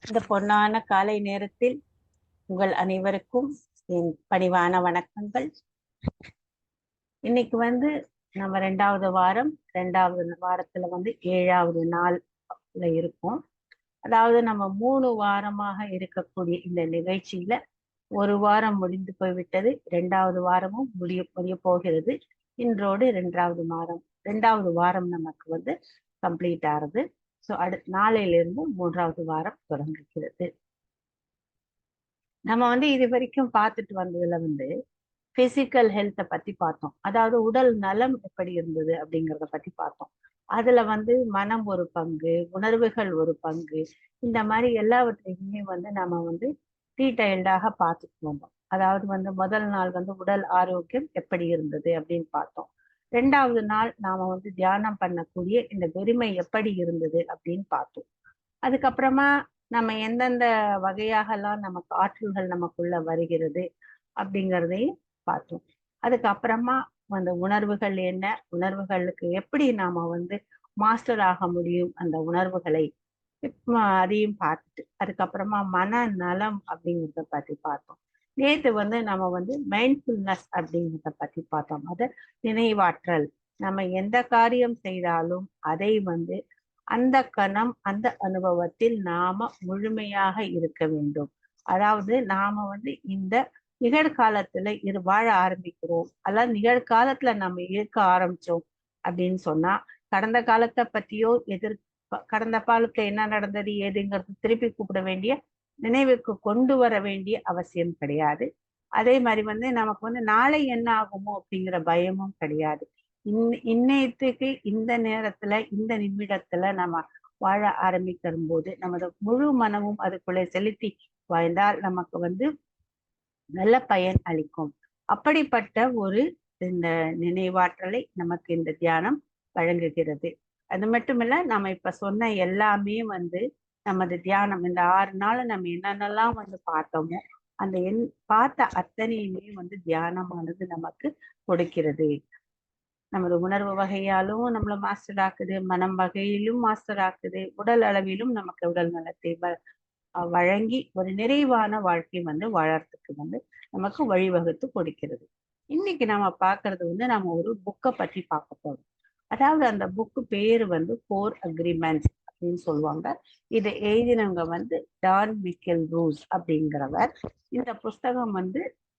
இந்த பொன்னான காலை நேரத்தில் உங்கள் அனைவருக்கும் என் பணிவான வணக்கங்கள். இன்னைக்கு நம்ம ரெண்டாவது வாரத்துல 7வது நாள்ல இருக்கோம். அதாவது நம்ம 3 வாரமாக இருக்கக்கூடிய இந்த நிகழ்ச்சியில ஒரு வாரம் முடிந்து போய்விட்டது. 2வது வாரமும் முடிய போகிறது. இன்றோடு 2வது வாரம் நமக்கு கம்ப்ளீட் ஆகுது. ஸோ நாளையிலிருந்து 3வது வாரம் தொடங்குகிறது. நம்ம இது வரைக்கும் பார்த்துட்டு வந்ததுல பிசிக்கல் ஹெல்த்தை பத்தி பார்த்தோம். அதாவது உடல் நலம் எப்படி இருந்தது அப்படிங்கிறத பத்தி பார்த்தோம். அதுல மனம் ஒரு பங்கு, உணர்வுகள் ஒரு பங்கு, இந்த மாதிரி எல்லாவற்றையுமே நம்ம டீடைல்டாக பார்த்துட்டு வந்தோம். அதாவது முதல் நாள் உடல் ஆரோக்கியம் எப்படி இருந்தது அப்படின்னு பார்த்தோம். 2வது நாள் நாம தியானம் பண்ணக்கூடிய இந்த வெறுமை எப்படி இருந்தது அப்படின்னு பார்த்தோம். அதுக்கப்புறமா நம்ம எந்தெந்த வகையாகலாம் நமக்கு ஆற்றல்கள் நமக்குள்ள வருகிறது அப்படிங்கிறதையும் பார்த்தோம். அதுக்கப்புறமா உணர்வுகள் என்ன, உணர்வுகளுக்கு எப்படி நாம மாஸ்டர் ஆக முடியும் அந்த உணர்வுகளை, அதையும் பார்த்துட்டு அதுக்கப்புறமா மன நலம் அப்படிங்கிறத பத்தி பார்த்தோம். நேற்று நம்ம மைண்ட்ஃபுல்னஸ் அப்படிங்கிறத பத்தி பார்த்தோம். அது நினைவாற்றல். நம்ம எந்த காரியம் செய்தாலும் அதை அந்த கணம் அந்த அனுபவத்தில் நாம முழுமையாக இருக்க வேண்டும். அதாவது நாம இந்த நிகழ்காலத்துல வாழ ஆரம்பிக்கிறோம், அதாவது நிகழ்காலத்துல நம்ம இருக்க ஆரம்பிச்சோம் அப்படின்னு சொன்னா கடந்த காலத்தை பத்தியோ கடந்த காலத்துல என்ன நடந்தது ஏதுங்கிறது திருப்பி கூப்பிட வேண்டிய, நினைவுக்கு கொண்டு வர வேண்டிய அவசியம் கிடையாது. அதே மாதிரி நமக்கு நாளை என்ன ஆகுமோ அப்படிங்கிற பயமும் கிடையாது. இன்னையத்துக்கு இந்த நேரத்துல இந்த நிமிடத்துல நம்ம வாழ ஆரம்பிக்கிற போது நமது முழு மனமும் அதுக்குள்ளே செலுத்தி வாழ்ந்தால் நமக்கு நல்ல பயன் அளிக்கும். அப்படிப்பட்ட ஒரு இந்த நினைவாற்றலை நமக்கு இந்த தியானம் வழங்குகிறது. அது மட்டுமில்ல, நம்ம இப்ப சொன்ன எல்லாமே நமது தியானம் இந்த 6 நாள் நம்ம என்னென்னலாம் பார்த்தோமோ அந்த பார்த்த அத்தனையுமே தியானமானது நமக்கு கொடுக்கிறது. நமது உணர்வு வகையாலும் நம்மள மாஸ்டர் ஆக்குது, மனம் வகையிலும் மாஸ்டர் ஆக்குது, உடல் அளவிலும் நமக்கு உடல் நலத்தை வழங்கி ஒரு நிறைவான வாழ்க்கை வாழறதுக்கு நமக்கு வழிவகுத்து கொடுக்கிறது. இன்னைக்கு நம்ம பார்க்கறது நம்ம ஒரு புக்கை பற்றி பார்க்க போறோம். அதாவது அந்த புக்கு பேரு 4 அக்ரிமெண்ட்ஸ் அப்படின்னு சொல்லுவாங்க. இதை எழுதினவங்க டான் மிக்கேல் ரூஸ் அப்படிங்கிறவர். இந்த புஸ்தகம்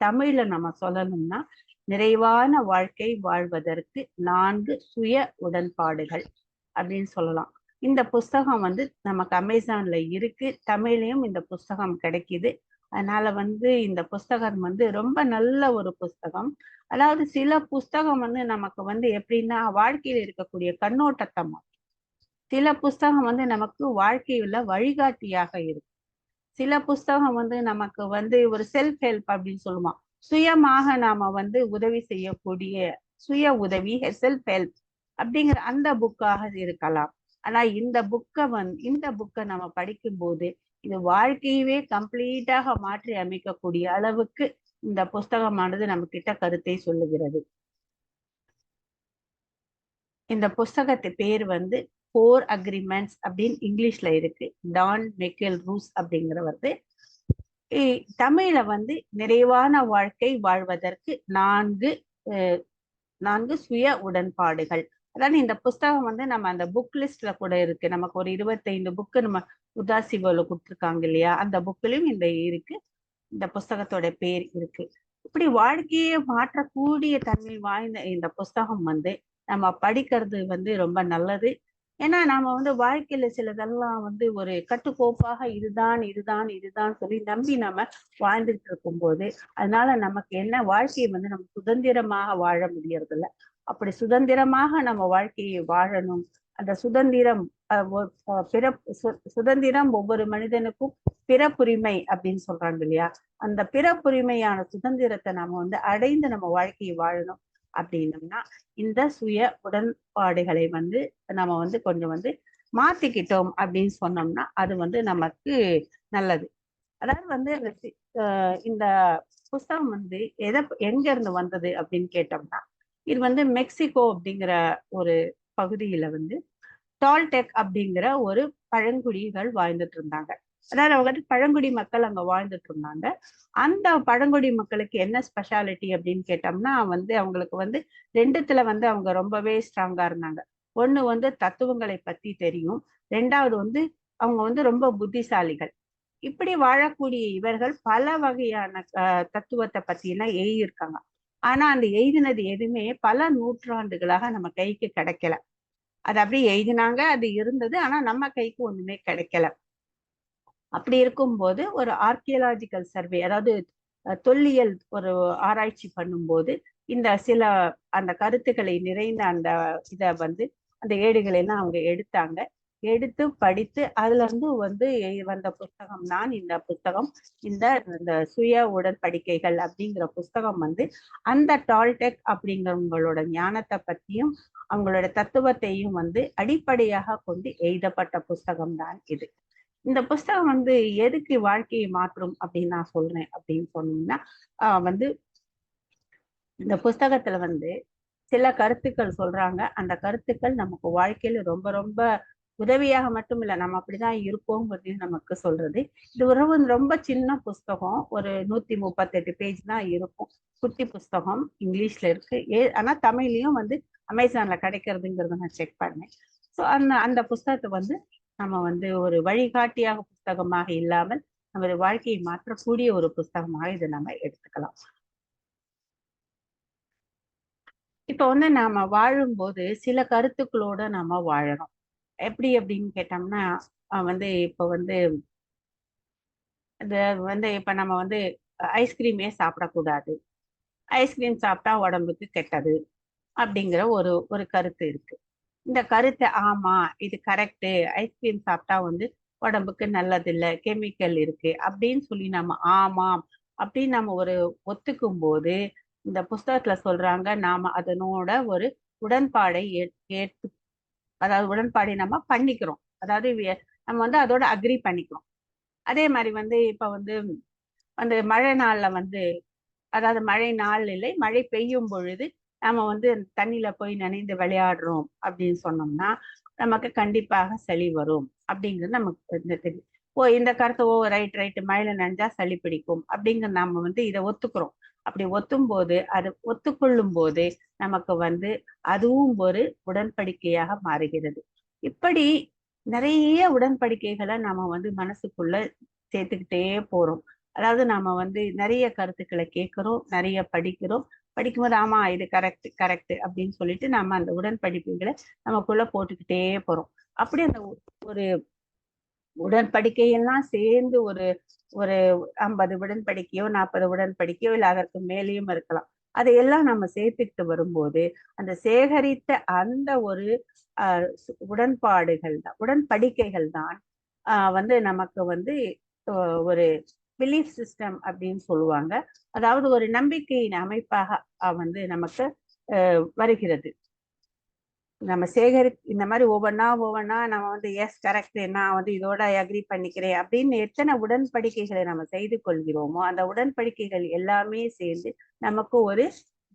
தமிழ்ல நம்ம சொல்லணும்னா நிறைவான வாழ்க்கை வாழ்வதற்கு 4 சுய உடன்பாடுகள் அப்படின்னு சொல்லலாம். இந்த புஸ்தகம் நமக்கு அமேசான்ல இருக்கு. தமிழ்லயும் இந்த புஸ்தகம் கிடைக்குது. அதனால இந்த புஸ்தகம் ரொம்ப நல்ல ஒரு புஸ்தகம். அதாவது சில புஸ்தகம் நமக்கு எப்படின்னா வாழ்க்கையில இருக்கக்கூடிய கண்ணோட்டத்தை மாற்றும். சில புஸ்தகம் நமக்கு வாழ்க்கையில வழிகாட்டியாக இருக்கும். சில புஸ்தகம் நமக்கு ஒரு செல்ஃப் ஹெல்ப் அப்படின்னு சொல்லுவான். சுயமாக நாம உதவி செய்யக்கூடிய சுய உதவி, செல்ஃப் ஹெல்ப் அப்படிங்கிற அந்த புக்காக இருக்கலாம். ஆனா இந்த புக்கை நம்ம படிக்கும் போது இது வாழ்க்கையவே கம்ப்ளீட்டாக மாற்றி அமைக்கக்கூடிய அளவுக்கு இந்த புஸ்தகமானது நம்ம கிட்ட கருத்தை சொல்லுகிறது. இந்த புஸ்தகத்து பேர் 4 அக்ரிமெண்ட்ஸ் அப்படின்னு இங்கிலீஷ்ல இருக்கு. டான் மிக்கேல் ரூஸ் அப்படிங்கிறவர். தமிழ்ல நிறைவான வாழ்க்கை வாழ்வதற்கு 4 சுய உடன்பாடுகள். அதாவது இந்த புஸ்தகம் நம்ம அந்த புக் லிஸ்ட்ல கூட இருக்கு. நமக்கு ஒரு 25 புக்கு நம்ம உதாசிவோல கொடுத்துருக்காங்க இல்லையா, அந்த புக்லயும் இருக்கு. இந்த புஸ்தகத்தோட பேர் இருக்கு. இப்படி வாழ்க்கையை மாற்றக்கூடிய தன்மை வாய்ந்த இந்த புஸ்தகம் நம்ம படிக்கிறது ரொம்ப நல்லது. ஏன்னா நாம வாழ்க்கையில சிலதெல்லாம் ஒரு கட்டுக்கோப்பாக இதுதான் இதுதான் இதுதான் சொல்லி நம்பி நம்ம வாழ்ந்துட்டு இருக்கும் போது அதனால நமக்கு என்ன வாழ்க்கையை நம்ம சுதந்திரமாக வாழ முடியறது இல்லை. அப்படி சுதந்திரமாக நம்ம வாழ்க்கையை வாழணும். அந்த சுதந்திரம் சுதந்திரம் ஒவ்வொரு மனிதனுக்கும் பிறப்புரிமை அப்படின்னு சொல்றாங்க இல்லையா, அந்த பிறப்புரிமையான சுதந்திரத்தை நாம அடைந்து நம்ம வாழ்க்கையை வாழணும் அப்படின்னம்னா இந்த சுய உடன்பாடுகளை நம்ம கொஞ்சம் மாத்திக்கிட்டோம் அப்படின்னு சொன்னோம்னா அது நமக்கு நல்லது. அதாவது இந்த புஸ்தகம் எங்க இருந்து வந்தது அப்படின்னு கேட்டோம்னா, இது மெக்சிகோ அப்படிங்கிற ஒரு பகுதியில டால்டெக் அப்படிங்கிற ஒரு பழங்குடிகள் வாழ்ந்துட்டு இருந்தாங்க. அதாவது அவங்க வந்து பழங்குடி மக்கள் அங்க வாழ்ந்துட்டு இருந்தாங்க. அந்த பழங்குடி மக்களுக்கு என்ன ஸ்பெஷாலிட்டி அப்படின்னு கேட்டோம்னா வந்து அவங்களுக்கு வந்து ரெண்டுத்துல வந்து அவங்க ரொம்பவே ஸ்ட்ராங்கா இருந்தாங்க. ஒண்ணு வந்து தத்துவங்களை பத்தி தெரியும், ரெண்டாவது வந்து அவங்க வந்து ரொம்ப புத்திசாலிகள். இப்படி வாழக்கூடிய இவர்கள் பல வகையான தத்துவத்தை பத்தி எல்லாம் எழுதியிருக்காங்க. ஆனா அந்த எழுதினது எதுவுமே பல நூற்றாண்டுகளாக நம்ம கைக்கு கிடைக்கல. அது அப்படியே எழுதினாங்க, அது இருந்தது, ஆனா நம்ம கைக்கு ஒண்ணுமே கிடைக்கல. அப்படி இருக்கும்போது ஒரு ஆர்கியலாஜிக்கல் சர்வே, அதாவது தொல்லியல் ஒரு ஆராய்ச்சி பண்ணும்போது இந்த சில அந்த கருத்துக்களை நிறைந்த அந்த இத வந்து அந்த ஏடுகளை எல்லாம் அவங்க எடுத்தாங்க. எடுத்து படித்து அதுல இருந்து வந்து வந்த புஸ்தகம் தான் இந்த புத்தகம். இந்த இந்த சுய உடன்படிக்கைகள் அப்படிங்கிற புஸ்தகம் வந்து அந்த டால்டெக் அப்படிங்கிறவங்களோட ஞானத்தை பத்தியும் அவங்களோட தத்துவத்தையும் வந்து அடிப்படையாக கொண்டு எழுதப்பட்ட புஸ்தகம் தான் இது. இந்த புஸ்தகம் வந்து எதுக்கு வாழ்க்கையை மாற்றும் அப்படின்னு நான் சொல்றேன் அப்படின்னு சொன்னீங்கன்னா, வந்து இந்த புஸ்தகத்துல வந்து சில கருத்துக்கள் சொல்றாங்க. அந்த கருத்துக்கள் நமக்கு வாழ்க்கையில ரொம்ப ரொம்ப உதவியாக மட்டும் இல்லை, நம்ம அப்படிதான் இருப்போங்கிறதையும் நமக்கு சொல்றது. இது ரொம்ப சின்ன புஸ்தகம், ஒரு 138 பேஜ் தான் இருக்கும். குட்டி புஸ்தகம், இங்கிலீஷ்ல இருக்கு. ஆனா தமிழ்லயும் வந்து அமேசான்ல கிடைக்கிறதுங்கிறத நான் செக் பண்ணேன். ஸோ அந்த அந்த புஸ்தகத்தை வந்து நம்ம வந்து ஒரு வழிகாட்டியாக புஸ்தகமாக இல்லாமல் நமது வாழ்க்கையை மாற்றக்கூடிய ஒரு புஸ்தகமாக இதை நம்ம எடுத்துக்கலாம். இப்ப வந்து நாம வாழும்போது சில கருத்துக்களோட நாம வாழறோம். எப்படி அப்படின்னு கேட்டோம்னா, வந்து இப்ப வந்து இது வந்து இப்ப நம்ம வந்து ஐஸ்கிரீமே சாப்பிடக்கூடாது, ஐஸ்கிரீம் சாப்பிட்டா உடம்புக்கு கெட்டது அப்படிங்கிற ஒரு ஒரு கருத்து இருக்கு. இந்த கருத்தை ஆமா இது கரெக்டு, ஐஸ்கிரீம் சாப்பிட்டா வந்து உடம்புக்கு நல்லது இல்லை, கெமிக்கல் இருக்கு அப்படின்னு சொல்லி நம்ம ஆமாம் அப்படின்னு நம்ம ஒரு ஒத்துக்கும் போது இந்த புஸ்தகத்துல சொல்றாங்க நாம அதனோட ஒரு உடன்பாடை ஏற்று, அதாவது உடன்பாடை நம்ம பண்ணிக்கிறோம். அதாவது நம்ம வந்து அதோட அக்ரி பண்ணிக்கிறோம். அதே மாதிரி வந்து இப்ப வந்து அந்த மழை நாள்ல வந்து, அதாவது மழை நாள் இல்லை, மழை பெய்யும் பொழுது நம்ம வந்து தண்ணியில போய் நனைந்து விளையாடுறோம் அப்படின்னு சொன்னோம்னா நமக்கு கண்டிப்பாக சளி வரும் அப்படிங்கிறது நமக்கு தெரியும். ஓ இந்த கருத்தை, ஓ ரைட் ரைட், மழையில நனைஞ்சா சளி பிடிக்கும் அப்படிங்கிற நம்ம வந்து இதை ஒத்துக்கிறோம். அப்படி ஒத்தும் போது, அது ஒத்துக்கொள்ளும் போது நமக்கு வந்து அதுவும் ஒரு உடன்படிக்கையாக மாறுகிறது. இப்படி நிறைய உடன்படிக்கைகளை நாம வந்து மனசுக்குள்ள சேர்த்துக்கிட்டே போறோம். அதாவது நாம வந்து நிறைய கருத்துக்களை கேட்கிறோம், நிறைய படிக்கிறோம். படிக்கும்போது ஆமா இது கரெக்ட் கரெக்ட் அப்படின்னு சொல்லிட்டு நம்ம அந்த உடன்படிக்கைகளை நமக்குள்ள போட்டுக்கிட்டே போறோம். அப்படி அந்த ஒரு உடன்படிக்கையெல்லாம் சேர்ந்து ஒரு ஒரு 50 உடன்படிக்கையோ 40 உடன்படிக்கையோ இல்லை அதற்கு மேலேயும் இருக்கலாம். அதையெல்லாம் நம்ம சேர்த்துக்கிட்டு வரும்போது அந்த சேகரித்த அந்த ஒரு உடன்பாடுகள் தான், உடன்படிக்கைகள் தான் வந்து நமக்கு வந்து ஒரு பிலீஃப் சிஸ்டம் அப்படின்னு சொல்லுவாங்க. அதாவது ஒரு நம்பிக்கையின் அமைப்பாக வந்து நமக்கு வருகிறது. நம்ம இந்த மாதிரி ஒவ்வொன்னா ஒவ்வொன்னா நம்ம வந்து எஸ் கரெக்ட், நான் வந்து இதோட அக்ரி பண்ணிக்கிறேன் அப்படின்னு எத்தனை உடன்படிக்கைகளை நம்ம செய்து கொள்கிறோமோ அந்த உடன்படிக்கைகள் எல்லாமே சேர்ந்து நமக்கு ஒரு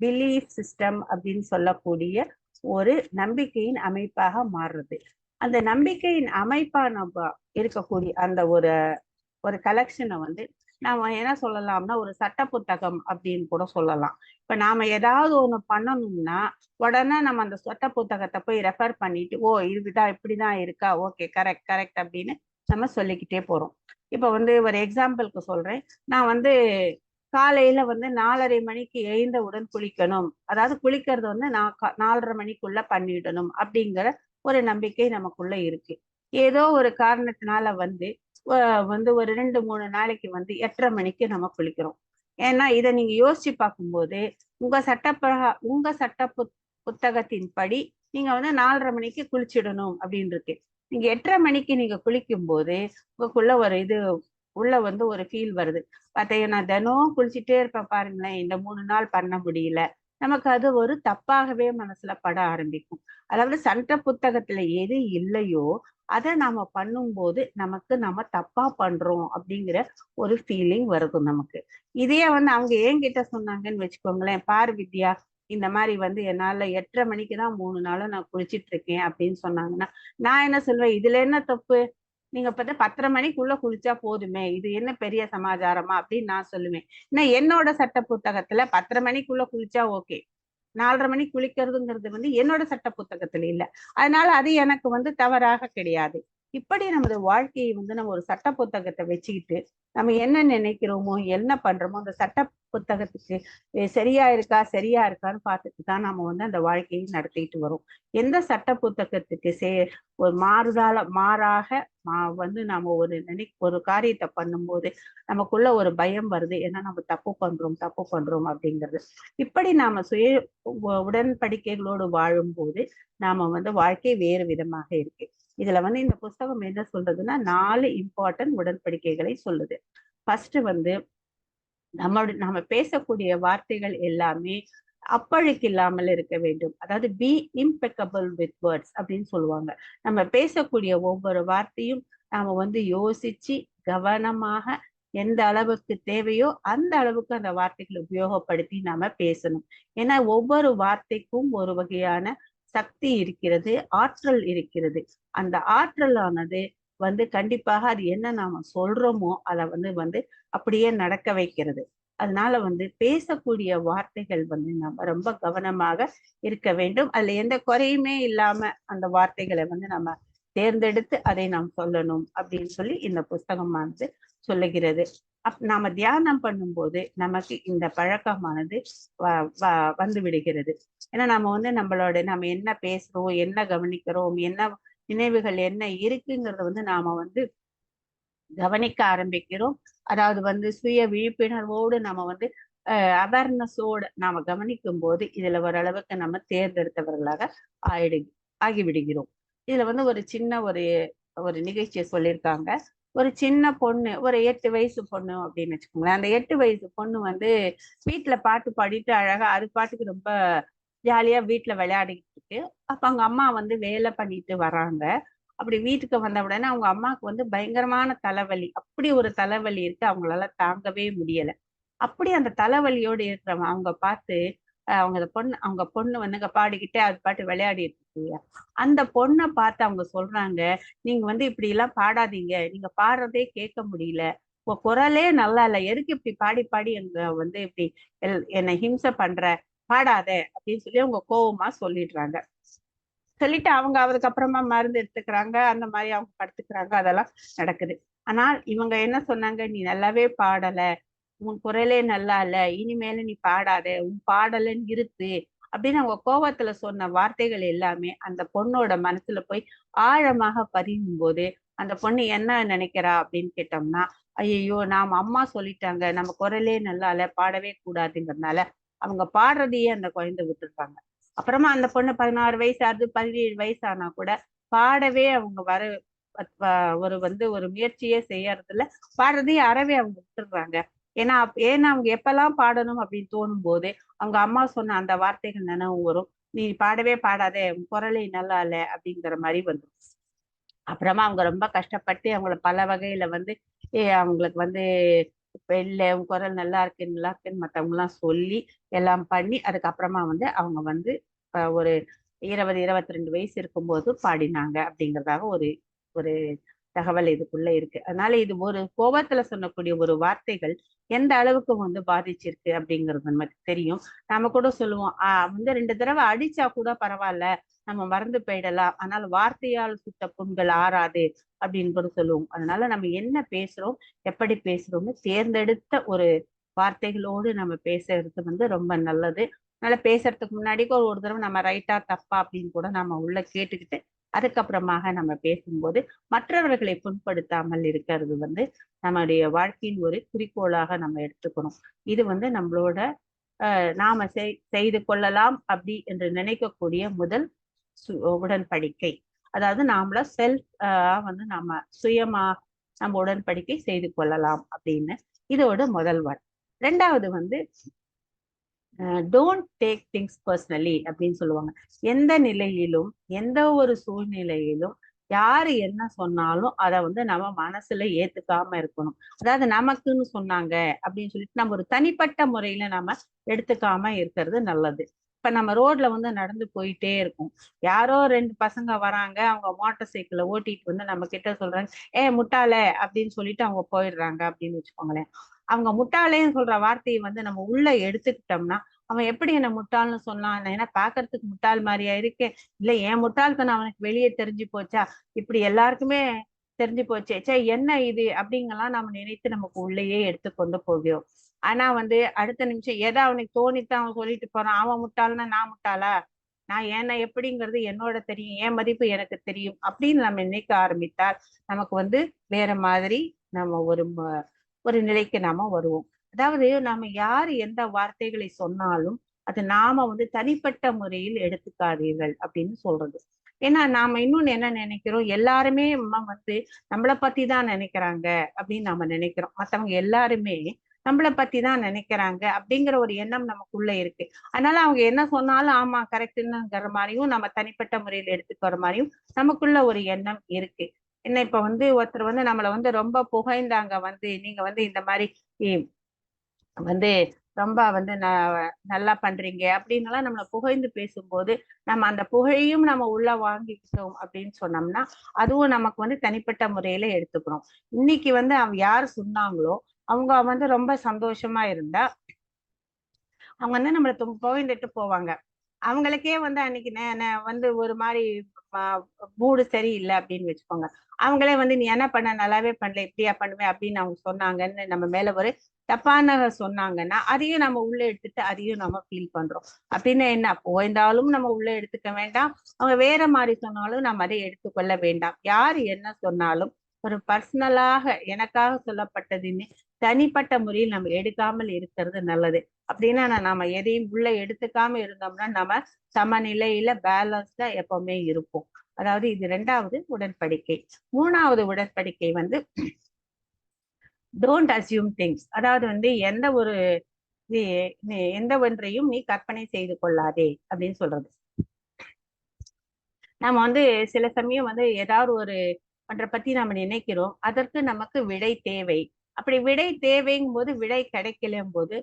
பிலீஃப் சிஸ்டம் அப்படின்னு சொல்லக்கூடிய ஒரு நம்பிக்கையின் அமைப்பாக மாறுறது. அந்த நம்பிக்கையின் அமைப்பா நம்ம இருக்கக்கூடிய அந்த ஒரு ஒரு கலெக்ஷனை வந்து நாம என்ன சொல்லலாம்னா ஒரு சட்ட புத்தகம் அப்படின்னு கூட சொல்லலாம். இப்ப நாம ஏதாவது ஒண்ணு பண்ணணும்னா உடனே நம்ம அந்த சட்ட புத்தகத்தை போய் ரெஃபர் பண்ணிட்டு, ஓ இதுதான் இப்படிதான் இருக்கா, ஓகே கரெக்ட் கரெக்ட் அப்படின்னு நம்ம சொல்லிக்கிட்டே போறோம். இப்ப வந்து ஒரு எக்ஸாம்பிளுக்கு சொல்றேன். நான் வந்து காலையில வந்து 4:30 மணிக்கு எழுந்தவுடன் குளிக்கணும், அதாவது குளிக்கிறது வந்து நான் 4:30 மணிக்குள்ள பண்ணிடணும் அப்படிங்கிற ஒரு நம்பிக்கை நமக்குள்ள இருக்கு. ஏதோ ஒரு காரணத்தினால வந்து வந்து ஒரு 2-3 நாளைக்கு வந்து 8:30 மணிக்கு நம்ம குளிக்கிறோம். ஏன்னா இதை நீங்க யோசிச்சு பார்க்கும்போது உங்க சட்ட புத்தகத்தின் படி நீங்க வந்து 4:30 மணிக்கு குளிச்சிடணும் அப்படின்னு இருக்கு. நீங்க 8:30 மணிக்கு நீங்க குளிக்கும் போது உங்களுக்குள்ள ஒரு இது உள்ள வந்து ஒரு ஃபீல் வருது. பார்த்தீங்கன்னா நான் தினம் குளிச்சுட்டே இருப்பேன் பாருங்களேன், இந்த 3 நாள் பண்ண முடியல, நமக்கு அது ஒரு தப்பாகவே மனசுல பட ஆரம்பிக்கும். அதாவது சட்ட புத்தகத்துல எது இல்லையோ அதை நாம பண்ணும்போது நமக்கு நம்ம தப்பா பண்றோம் அப்படிங்கிற ஒரு ஃபீலிங் வருது நமக்கு. இதையே வந்து அவங்க என்கிட்ட சொன்னாங்கன்னு வச்சுக்கோங்களேன், பாரு வித்யா இந்த மாதிரி வந்து என்னால 8:30 மணிக்கு தான் 3 நாளும் நான் குளிச்சிட்டு இருக்கேன் அப்படின்னு சொன்னாங்கன்னா நான் என்ன சொல்வேன், இதுல என்ன தப்பு, நீங்க பார்த்தா 10:30 மணிக்குள்ள குளிச்சா போதுமே, இது என்ன பெரிய சமாச்சாரமா அப்படின்னு நான் சொல்லுவேன். ஏன்னா என்னோட சட்ட புத்தகத்துல 10:30 மணிக்குள்ள குளிச்சா ஓகே. 4:30 மணிக்கு குளிக்கிறதுங்கிறது வந்து என்னோட சட்ட புத்தகத்துல இல்ல. அதனால அது எனக்கு வந்து தவறாக கிடையாது. இப்படி நமது வாழ்க்கையை வந்து நம்ம ஒரு சட்ட புத்தகத்தை வச்சுக்கிட்டு நம்ம என்ன நினைக்கிறோமோ என்ன பண்றோமோ அந்த சட்ட புத்தகத்துக்கு சரியா இருக்கா சரியா இருக்கான்னு பார்த்துட்டு தான் நம்ம வந்து அந்த வாழ்க்கையை நடத்திட்டு வரோம். எந்த சட்ட புத்தகத்துக்கு ஒரு மாறாக வந்து நாம ஒரு காரியத்தை பண்ணும்போது நமக்குள்ள ஒரு பயம் வருது. ஏன்னா நம்ம தப்பு பண்றோம் அப்படிங்கிறது. இப்படி நாம உடன்படிக்கைகளோடு வாழும்போது நாம வந்து வாழ்க்கை வேறு விதமாக இருக்கு. இதுல வந்து இந்த புஸ்தகம் என்ன சொல்றதுன்னா 4 இம்பார்ட்டன்ட் உடன்படிக்கைகளை சொல்லுது. ஃபர்ஸ்ட் வந்து நம்ம பேசக்கூடிய வார்த்தைகள் எல்லாமே அப்பழுக்கு இல்லாமல் இருக்க வேண்டும். அதாவது பி இம்பெக்கபிள் வித் வேர்ட்ஸ் அப்படின்னு சொல்லுவாங்க. நம்ம பேசக்கூடிய ஒவ்வொரு வார்த்தையும் நாம வந்து யோசிச்சு கவனமாக எந்த அளவுக்கு தேவையோ அந்த அளவுக்கு அந்த வார்த்தைகளை உபயோகப்படுத்தி நாம பேசணும். ஏன்னா ஒவ்வொரு வார்த்தைக்கும் ஒரு வகையான சக்தி இருக்கிறது, ஆற்றல் இருக்கிறது. அந்த ஆற்றலானது வந்து கண்டிப்பாக அது என்ன நாம சொல்றோமோ அதை வந்து அப்படியே நடக்க வைக்கிறது. அதனால வந்து பேசக்கூடிய வார்த்தைகள் வந்து நம்ம ரொம்ப கவனமாக இருக்க வேண்டும். அதுல எந்த குறையுமே இல்லாம அந்த வார்த்தைகளை வந்து நம்ம தேர்ந்தெடுத்து அதை நாம் சொல்லணும் அப்படின்னு சொல்லி இந்த புஸ்தகம் வந்து சொல்லுகிறது. நாம தியானம் பண்ணும்போது நமக்கு இந்த பழக்கமானது வந்து விடுகிறது. ஏன்னா நம்ம வந்து நம்ம என்ன பேசுறோம், என்ன கவனிக்கிறோம், என்ன நினைவுகள் என்ன இருக்குங்கிறத வந்து நாம வந்து கவனிக்க ஆரம்பிக்கிறோம். அதாவது வந்து சுய விழிப்புணர்வோடு நம்ம வந்து அவேர்னஸோடு நாம கவனிக்கும் போது இதுல ஓரளவுக்கு நம்ம தேர்ந்தெடுத்தவர்களாக ஆகிவிடுகிறோம். இதுல வந்து ஒரு சின்ன ஒரு நிகழ்ச்சியை சொல்லியிருக்காங்க. ஒரு சின்ன பொண்ணு, ஒரு 8 வயசு பொண்ணு அப்படின்னு வச்சுக்கோங்களேன். அந்த 8 வயசு பொண்ணு வந்து வீட்டுல பாட்டு பாடிட்டு அழகா அது பாட்டுக்கு ரொம்ப ஜாலியா வீட்டுல விளையாடிக்கிட்டு இருக்கு. அப்ப அவங்க அம்மா வந்து வேலை பண்ணிட்டு வராங்க. அப்படி வீட்டுக்கு வந்த உடனே அவங்க அம்மாவுக்கு வந்து பயங்கரமான தலைவலி. அப்படி ஒரு தலைவலி இருக்கு, அவங்களால தாங்கவே முடியல. அப்படி அந்த தலைவலியோடு இருக்கிறவங்க அவங்க பார்த்து அவங்க பொண்ணு வந்துங்க பாடிக்கிட்டே அது பாட்டு விளையாடிட்டு இருக்கு. அந்த பொண்ணை பார்த்து அவங்க சொல்றாங்க, நீங்க வந்து இப்படி எல்லாம் பாடாதீங்க, நீங்க பாடுறதே கேட்க முடியல, உங்க குரலே நல்லா இல்ல, எதுக்கு இப்படி பாடி பாடி எங்க வந்து இப்படி என்னை ஹிம்சை பண்ற, பாடாத அப்படின்னு சொல்லி அவங்க கோவமா சொல்லிடுறாங்க. சொல்லிட்டு அவங்க அதுக்கப்புறமா மருந்து எடுத்துக்கிறாங்க, அந்த மாதிரி அவங்க படுத்துக்கிறாங்க, அதெல்லாம் நடக்குது. ஆனால் இவங்க என்ன சொன்னாங்க, நீ நல்லாவே பாடல, உன் குரலே நல்லா இல்ல, இனிமேல நீ பாடாத, உன் பாடலை நிறுத்து அப்படின்னு அவங்க கோவத்துல சொன்ன வார்த்தைகள் எல்லாமே அந்த பொண்ணோட மனசுல போய் ஆழமாக பதியும் போது அந்த பொண்ணு என்ன நினைக்கிறா அப்படின்னு கேட்டோம்னா, ஐயோ நாம அம்மா சொல்லிட்டாங்க, நம்ம குரலே நல்லா இல்ல, பாடவே கூடாதுங்கிறதுனால அவங்க பாடுறதையே அந்த குழந்தை விட்டுருப்பாங்க. அப்புறமா அந்த பொண்ணு 16 வயசு ஆகுது, 17 வயசு ஆனா கூட பாடவே அவங்க ஒரு முயற்சியே செய்யறதில்ல, பாடுறதையே அறவே அவங்க விட்டுடுறாங்க. ஏன்னா அவங்க எப்பெல்லாம் பாடணும் அப்படின்னு தோணும் போது அவங்க அம்மா சொன்ன அந்த வார்த்தைகள் நினைவு வரும், நீ பாடவே பாடாதே, உன் குரலே நல்லா இல்ல அப்படிங்கிற மாதிரி வந்துடும். அப்புறமா அவங்க ரொம்ப கஷ்டப்பட்டு அவங்கள பல வகையில வந்து அவங்களுக்கு வந்து இப்ப இல்ல உன் குரல் நல்லா இருக்குன்னு மத்தவங்க எல்லாம் சொல்லி எல்லாம் பண்ணி அதுக்கப்புறமா வந்து அவங்க வந்து ஒரு 20-22 வயசு இருக்கும்போது பாடினாங்க அப்படிங்கிறதாக ஒரு ஒரு தகவல் இதுக்குள்ள இருக்கு. அதனால இது ஒரு கோபத்துல சொல்லக்கூடிய ஒரு வார்த்தைகள் எந்த அளவுக்கு வந்து பாதிச்சிருக்கு அப்படிங்கிறது நமக்கு தெரியும். நாம கூட சொல்லுவோம், வந்து 2 தடவை அடிச்சா கூட பரவாயில்ல, நம்ம மறந்து போயிடலாம், ஆனால் வார்த்தையால் சுட்ட புண்கள் ஆறாது அப்படின்னு கூட சொல்லுவோம். அதனால நம்ம என்ன பேசுறோம், எப்படி பேசுறோம்னு தேர்ந்தெடுத்த ஒரு வார்த்தைகளோடு நம்ம பேசுறது வந்து ரொம்ப நல்லது. அதனால பேசுறதுக்கு முன்னாடி ஒரு தடவை நம்ம ரைட்டா தப்பா அப்படின்னு கூட நம்ம உள்ள கேட்டுக்கிட்டு அதுக்கப்புறமாக நம்ம பேசும்போது மற்றவர்களை புண்படுத்தாமல் இருக்கிறது வந்து நம்மளுடைய வாழ்க்கையின் ஒரு குறிக்கோளாக நம்ம எடுத்துக்கணும். இது வந்து நம்மளோட நாம செய்து கொள்ளலாம் அப்படி என்று நினைக்கக்கூடிய முதல் உடன்படிக்கை. அதாவது நாமள வந்து நாம சுயமா நம்ம உடன்படிக்கை செய்து கொள்ளலாம் அப்படின்னு இதோட முதல் வார்த்தை. ரெண்டாவது வந்து டோன்ட் டேக் திங்ஸ் பர்சனலி அப்படின்னு சொல்லுவாங்க. எந்த நிலையிலும் எந்த ஒரு சூழ்நிலையிலும் யாரு என்ன சொன்னாலும் அதை வந்து நம்ம மனசுல ஏத்துக்காம இருக்கணும். அதாவது நமக்குன்னு சொன்னாங்க அப்படின்னு சொல்லிட்டு நம்ம ஒரு தனிப்பட்ட முறையில நம்ம எடுத்துக்காம இருக்கிறது நல்லது. இப்ப நம்ம ரோட்ல வந்து நடந்து போயிட்டே இருக்கோம். யாரோ 2 பசங்க வராங்க, அவங்க மோட்டார் சைக்கிள ஓட்டிட்டு வந்து நம்ம கிட்ட சொல்றாங்க, முட்டாளே அப்படின்னு சொல்லிட்டு அவங்க போயிடுறாங்க அப்படின்னு வச்சுக்கோங்களேன். அவங்க முட்டாளேன்னு சொல்ற வார்த்தையை வந்து நம்ம உள்ள எடுத்துக்கிட்டோம்னா, அவன் எப்படி என்ன முட்டாள்னு சொன்னான், நான் என்ன பாக்குறதுக்கு முட்டாள் மாதிரியா இருக்கேன், இல்ல என் முட்டாள்தனம் அவனுக்கு வெளியே தெரிஞ்சு போச்சா, இப்படி எல்லாருக்குமே தெரிஞ்சு போச்சே, சே என்ன இது அப்படிங்கலாம் நம்ம நினைத்து நமக்கு உள்ளேயே எடுத்து கொண்டு போகிறோம். ஆனா வந்து அடுத்த நிமிஷம் எதை அவனுக்கு தோணித்தான் அவன் சொல்லிட்டு போறான், அவன் முட்டாள்னா நான் முட்டாளா, நான் என்ன எப்படிங்கிறது என்னோட தெரியும், என் மதிப்பு எனக்கு தெரியும் அப்படின்னு நம்ம நினைக்க ஆரம்பித்தால் நமக்கு வந்து வேற மாதிரி நம்ம ஒரு நிலைக்கு நாம வருவோம். அதாவது நாம யார் எந்த வார்த்தைகளை சொன்னாலும் அது நாம வந்து தனிப்பட்ட முறையில் எடுத்துக்காதீர்கள் அப்படின்னு சொல்றது. ஏன்னா நாம இன்னொன்னு என்ன நினைக்கிறோம், எல்லாருமே வந்து நம்மளை பத்தி தான் நினைக்கிறாங்க அப்படின்னு நாம நினைக்கிறோம். மத்தவங்க எல்லாருமே நம்மளை பத்தி தான் நினைக்கிறாங்க அப்படிங்கிற ஒரு எண்ணம் நமக்குள்ள இருக்கு. அதனால அவங்க என்ன சொன்னாலும் ஆமா கரெக்டுன்னுங்கிற மாதிரியும் நம்ம தனிப்பட்ட முறையில் எடுத்துக்கிற மாதிரியும் நமக்குள்ள ஒரு எண்ணம் இருக்கு. என்ன இப்ப வந்து ஒருத்தர் வந்து நம்மளை வந்து ரொம்ப புகைந்தாங்க, வந்து நீங்க வந்து இந்த மாதிரி வந்து ரொம்ப வந்து நல்லா பண்றீங்க அப்படின்னு எல்லாம் நம்மளை புகைந்து பேசும்போது நம்ம அந்த புகையும் நம்ம உள்ள வாங்கிக்கிட்டோம் அப்படின்னு சொன்னோம்னா அதுவும் நமக்கு வந்து தனிப்பட்ட முறையில எடுத்துக்கிறோம். இன்னைக்கு வந்து அவங்க யாரு சொன்னாங்களோ அவங்க வந்து ரொம்ப சந்தோஷமா இருந்தா அவங்க வந்து நம்மளை புகழ்ந்துட்டு போவாங்க. அவங்களுக்கே வந்து அன்னைக்கு வந்து ஒரு மாதிரி மூடு சரியில்லை அப்படின்னு வச்சுக்கோங்க, அவங்களே வந்து நீ என்ன பண்ண, நல்லாவே பண்ணல, இப்படியா பண்ணுவேன் அப்படின்னு அவங்க சொன்னாங்கன்னு நம்ம மேல ஒரு தப்பான சொன்னாங்கன்னா அதையும் நம்ம உள்ள எடுத்துட்டு அதையும் நம்ம ஃபீல் பண்றோம். அப்படின்னு என்ன போயிருந்தாலும் நம்ம உள்ள எடுத்துக்க வேண்டாம், அவங்க வேற மாதிரி சொன்னாலும் நம்ம அதை எடுத்துக்கொள்ள வேண்டாம். யாரு என்ன சொன்னாலும் ஒரு பர்சனலாக எனக்காக சொல்லப்பட்டதுன்னு தனிப்பட்ட முறையில் நம்ம எடுக்காமல் இருக்கிறது நல்லது. அப்படின்னா நாம எதையும் உள்ள எடுத்துக்காம இருந்தோம்னா நம்ம சமநிலையில பேலன்ஸ்டா எப்பவுமே இருப்போம். அதாவது இது 2வது உடன்படிக்கை. 3வது உடன்படிக்கை வந்து டோன்ட் அசியூம் திங்ஸ். அதாவது வந்து எந்த ஒன்றையும் நீ கற்பனை செய்து கொள்ளாதே அப்படின்னு சொல்றது. நம்ம வந்து சில சமயம் வந்து ஏதாவது ஒரு ஒன்றை பத்தி நம்ம நினைக்கிறோம், அதற்கு நமக்கு விடை தேவை. அப்படி விடை தேவைங்கும் போது விடை கிடைக்கலும் போது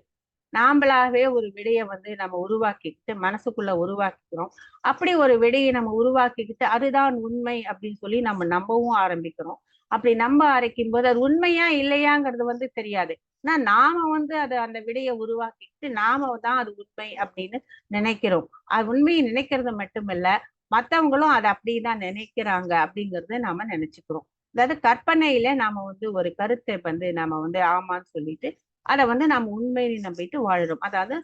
நாம்பளாகவே ஒரு விடையை வந்து நம்ம உருவாக்கிக்கிட்டு மனசுக்குள்ள உருவாக்கிக்கிறோம். அப்படி ஒரு விடையை நம்ம உருவாக்கிக்கிட்டு அதுதான் உண்மை அப்படின்னு சொல்லி நம்ம நம்பவும் ஆரம்பிக்கிறோம். அப்படி நம்ப ஆரம்பிக்கும் போது அது உண்மையா இல்லையாங்கிறது வந்து தெரியாது. ஆனா நாம வந்து அந்த விடையை உருவாக்கிக்கிட்டு நாம தான் அது உண்மை அப்படின்னு நினைக்கிறோம். அது உண்மையை நினைக்கிறது மட்டுமல்ல, மத்தவங்களும் அதை அப்படிதான் நினைக்கிறாங்க அப்படிங்கறத நாம நினைச்சுக்கிறோம். அதாவது கற்பனையில நாம வந்து ஒரு கருத்தை வந்து நாம வந்து ஆமான்னு சொல்லிட்டு அதை வந்து நம்ம உண்மையை நம்பிட்டு வாழுறோம். அதாவது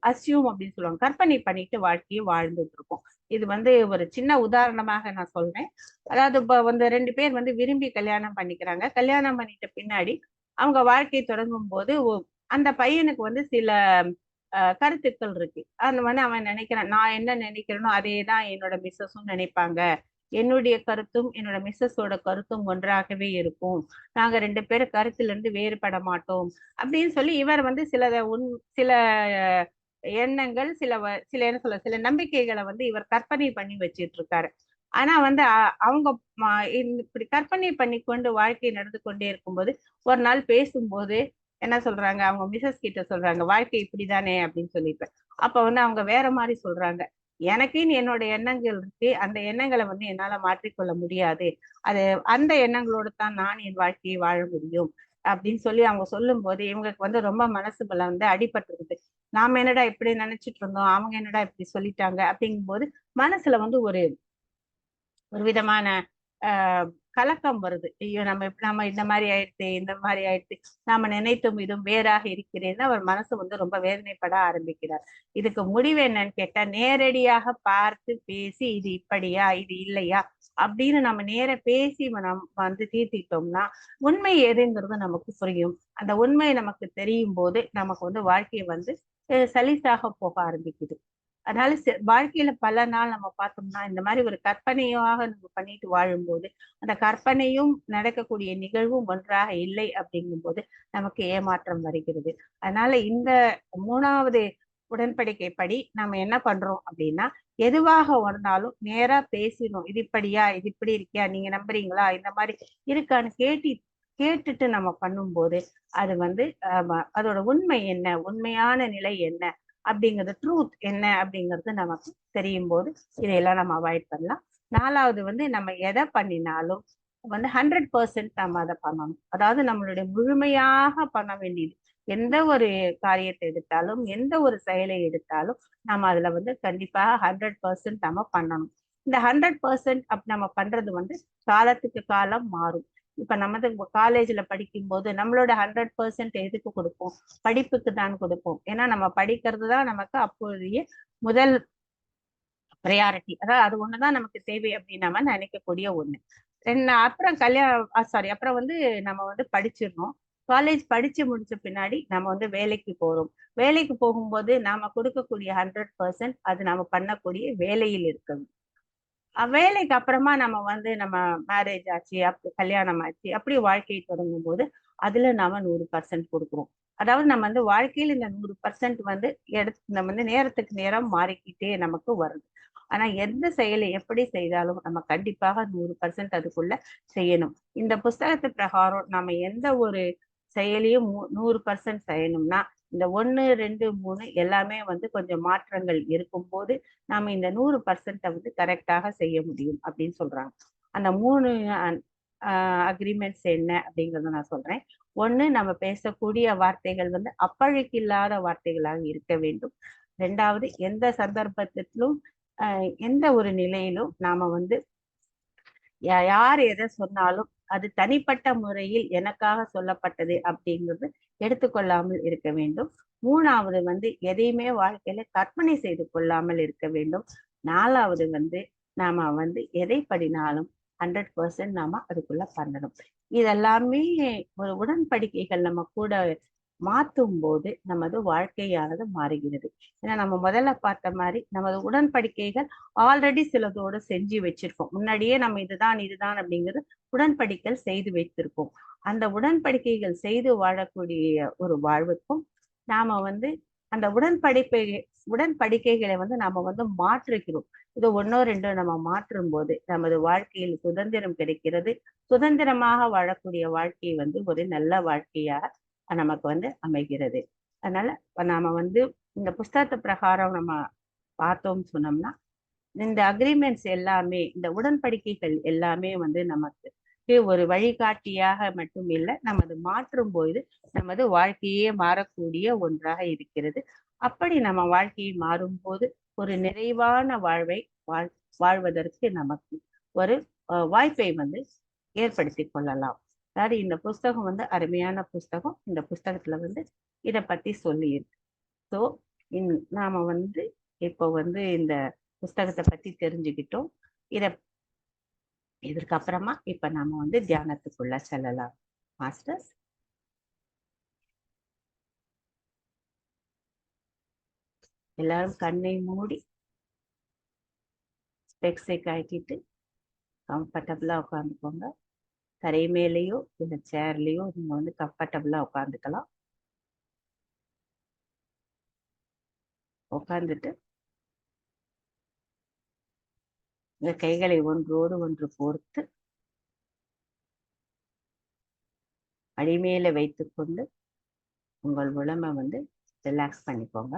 அசியூம் அப்படின்னு சொல்லுவாங்க, கற்பனை பண்ணிட்டு வாழ்க்கையை வாழ்ந்துட்டு இருக்கோம். இது வந்து ஒரு சின்ன உதாரணமாக நான் சொல்றேன். அதாவது இப்ப வந்து 2 பேர் வந்து விரும்பி கல்யாணம் பண்ணிக்கிறாங்க. கல்யாணம் பண்ணிட்ட பின்னாடி அவங்க வாழ்க்கை தொடங்கும் போது அந்த பையனுக்கு வந்து சில கருத்துக்கள் இருக்கு. அந்த வந்து அவன் நினைக்கிறான், நான் என்ன நினைக்கிறேனோ அதே தான் என்னோட மிஸ்ஸஸும் நினைப்பாங்க, என்னுடைய கருத்தும் என்னோட மிஸ்ஸஸோட கருத்தும் ஒன்றாகவே இருக்கும், நாங்க 2 பேரும் கருத்துல இருந்து வேறுபட மாட்டோம் அப்படின்னு சொல்லி இவர் வந்து சில எண்ணங்கள், சில என்ன சொல்ல சில நம்பிக்கைகளை வந்து இவர் கற்பனை பண்ணி வச்சிட்டு இருக்காரு. ஆனா வந்து அவங்க இப்படி கற்பனை பண்ணி கொண்டு வாழ்க்கை நடந்து கொண்டே இருக்கும்போது ஒரு நாள் பேசும்போது என்ன சொல்றாங்க, அவங்க மிஸ்ஸஸ் கிட்ட சொல்றாங்க, வாழ்க்கை இப்படிதானே அப்படின்னு சொல்லிட்டு. அப்ப வந்து அவங்க வேற மாதிரி சொல்றாங்க, எனக்குன்னு என்னோட எண்ணங்கள் இருக்கு, அந்த எண்ணங்களை வந்து என்னால மாற்றிக்கொள்ள முடியாது, அது அந்த எண்ணங்களோடு தான் நான் என் வாழ்க்கையை வாழ முடியும் அப்படின்னு சொல்லி அவங்க சொல்லும் போது இவங்களுக்கு வந்து ரொம்ப மனசுல வந்து அடிபட்டுருக்குது. நாம என்னடா இப்படி நினைச்சிட்டு இருந்தோம், அவங்க என்னடா இப்படி சொல்லிட்டாங்க அப்படிங்கும் போது மனசுல வந்து ஒரு ஒரு விதமான ஆஹ் கலக்கம் வருது. ஐயோ நம்ம இந்த மாதிரி ஆயிடுச்சு, இந்த மாதிரி ஆயிடுச்சு, நாம நினைத்தும் இதுவும் வேறாக இருக்கிறேன்னு அவர் மனசு வந்து ரொம்ப வேதனைப்பட ஆரம்பிக்கிறார். இதுக்கு முடிவு என்னன்னு கேட்டா நேரடியாக பார்த்து பேசி இது இப்படியா இது இல்லையா அப்படின்னு நம்ம நேர பேசி நம்ம வந்து தீர்த்திட்டோம்னா உண்மை எதுங்கிறது நமக்கு புரியும். அந்த உண்மை நமக்கு தெரியும் போது நமக்கு வந்து வாழ்க்கையை வந்து சலிசாக போக ஆரம்பிக்குது. அதனால வாழ்க்கையில பல நாள் நம்ம பார்த்தோம்னா இந்த மாதிரி ஒரு கற்பனையாக நம்ம பண்ணிட்டு வாழும்போது அந்த கற்பனையும் நடக்கக்கூடிய நிகழ்வும் ஒன்றாக இல்லை அப்படிங்கும் போது நமக்கு ஏமாற்றம் வருகிறது. அதனால இந்த 3வது உடன்படிக்கை படி நம்ம என்ன பண்றோம் அப்படின்னா எதுவாக வந்தாலும் நேரா பேசிடணும், இது இப்படியா இது இப்படி இருக்கியா நீங்க நம்புறீங்களா இந்த மாதிரி இருக்கான்னு கேட்டுட்டு நம்ம பண்ணும்போது அது வந்து அதோட உண்மை என்ன, உண்மையான நிலை என்ன அப்படிங்கிறது ட்ரூத் என்ன அப்படிங்கிறது நமக்கு தெரியும் போது இதையெல்லாம் நம்ம அவாய்ட் பண்ணலாம். 4வது வந்து நம்ம எதை பண்ணினாலும் வந்து 100% நம்ம அதை பண்ணணும். அதாவது நம்மளுடைய முழுமையாக பண்ண வேண்டியது. எந்த ஒரு காரியத்தை எடுத்தாலும், எந்த ஒரு செயலை எடுத்தாலும் நம்ம அதுல வந்து கண்டிப்பாக 100% நம்ம பண்ணணும். இந்த 100% நம்ம பண்றது வந்து காலத்துக்கு காலம் மாறும். இப்ப நமது காலேஜ்ல படிக்கும் போது நம்மளோட 100% எதுக்கு கொடுப்போம்? படிப்புக்கு தான் கொடுப்போம். ஏன்னா நம்ம படிக்கிறது தான் நமக்கு அப்போதைய முதல் ப்ரையாரிட்டி. அதாவது அது ஒண்ணுதான் நமக்கு தேவை அப்படின்னு நம்ம நினைக்கக்கூடிய ஒண்ணு. அப்புறம் அப்புறம் வந்து நம்ம வந்து படிச்சிடணும். காலேஜ் படிச்சு முடிச்ச பின்னாடி நம்ம வந்து வேலைக்கு போறோம். வேலைக்கு போகும்போது நாம கொடுக்கக்கூடிய 100% அது நம்ம பண்ணக்கூடிய வேலையில் இருக்குது. வேலைக்கு அப்புறமா நம்ம வந்து நம்ம மேரேஜ் ஆச்சு, கல்யாணம் ஆச்சு, அப்படி வாழ்க்கையை தொடங்கும் போது அதுல நாம 100% கொடுக்குறோம். அதாவது நம்ம வந்து வாழ்க்கையில் இந்த 100% வந்து நம்ம வந்து நேரத்துக்கு நேரம் மாறிக்கிட்டே நமக்கு வருது. ஆனா எந்த செயலை எப்படி செய்தாலும் நம்ம கண்டிப்பாக 100% அதுக்குள்ள செய்யணும். இந்த புஸ்தகத்து பிரகாரம் நம்ம எந்த ஒரு செயலியும் 100% செய்யணும்னா இந்த 1, 2, 3 எல்லாமே வந்து கொஞ்சம் மாற்றங்கள் இருக்கும் போது நாம இந்த 100% வந்து கரெக்டாக செய்ய முடியும் அப்படின்னு சொல்றாங்க. அந்த 3 அக்ரிமெண்ட்ஸ் என்ன அப்படிங்கறத நான் சொல்றேன். 1, நம்ம பேசக்கூடிய வார்த்தைகள் வந்து அப்பழுக்கு இல்லாத வார்த்தைகளாக இருக்க வேண்டும். 2வது, எந்த சந்தர்ப்பத்திலும் எந்த ஒரு நிலையிலும் நாம வந்து யார் எதை சொன்னாலும் அது தனிப்பட்ட முறையில் எனக்காக சொல்லப்பட்டது அப்படிங்கிறது எடுத்துக்கொள்ளாமல் இருக்க வேண்டும். 3வது வந்து எதையுமே வாழ்க்கையில கற்பனை செய்து கொள்ளாமல் இருக்க வேண்டும். 4வது வந்து நாம வந்து எதை படினாலும் 100% நாம அதுக்குள்ள பண்ணணும். இதெல்லாமே ஒரு உடன்படிக்கைகள் நம்ம கூட மாற்றும் போது நமது வாழ்க்கையானது மாறுகிறது. ஏன்னா நம்ம முதல்ல பார்த்த மாதிரி நமது உடன்படிக்கைகள் ஆல்ரெடி சிலதோடு செஞ்சு வச்சிருக்கோம். முன்னாடியே நம்ம இதுதான் அப்படிங்கிறது உடன்படிக்கை செய்து வைத்திருக்கோம். அந்த உடன்படிக்கைகள் செய்து வாழக்கூடிய ஒரு வாழ்வுக்கும் நாம வந்து அந்த உடன்படிக்கைகளை வந்து நாம வந்து மாற்றுகிறோம். இது 1, 2 நம்ம மாற்றும் போது நமது வாழ்க்கையில் சுதந்திரம் கிடைக்கிறது. சுதந்திரமாக வாழக்கூடிய வாழ்க்கை வந்து ஒரு நல்ல வாழ்க்கையாக நமக்கு வந்து அமைகிறது. அதனால நாம வந்து இந்த புஸ்தகத்தை பிரகாரம் நம்ம பார்த்தோம்னு சொன்னோம்னா இந்த அக்ரிமெண்ட்ஸ் எல்லாமே, இந்த உடன்படிக்கைகள் எல்லாமே வந்து நமக்கு ஒரு வழிகாட்டியாக மட்டும் இல்லை, நமது மாற்றும் போது நமது வாழ்க்கையே மாறக்கூடிய ஒன்றாக இருக்கிறது. அப்படி நம்ம வாழ்க்கையை மாறும்போது ஒரு நிறைவான வாழ்வை வாழ்வதற்கு நமக்கு ஒரு வாய்ப்பை வந்து ஏற்படுத்தி கொள்ளலாம். அதாவது இந்த புஸ்தகம் வந்து அருமையான புஸ்தகம். இந்த புஸ்தகத்துல வந்து இதை பத்தி சொல்லியிருக்கு. ஸோ நாம வந்து இப்போ வந்து இந்த புஸ்தகத்தை பத்தி தெரிஞ்சுக்கிட்டோம். இதற்கு அப்புறமா இப்ப நாம வந்து தியானத்துக்குள்ள செல்லலாம். மாஸ்டர்ஸ், எல்லாரும் கண்ணை மூடி ஸ்பெக்ஸை கழட்டிட்டு கம்ஃபர்டபுளா உட்காந்துக்கோங்க. தரை மேலேயோ இல்ல சேர்லயோ நீங்க வந்து கம்ஃபர்டபுளா உட்காந்துக்கலாம். உட்காந்துட்டு இந்த கைகளை ஒன்றோடு ஒன்று கோர்த்து அடிமேல வைத்துக்கொண்டு உங்கள் உடம்பை வந்து ரிலாக்ஸ் பண்ணிக்கோங்க.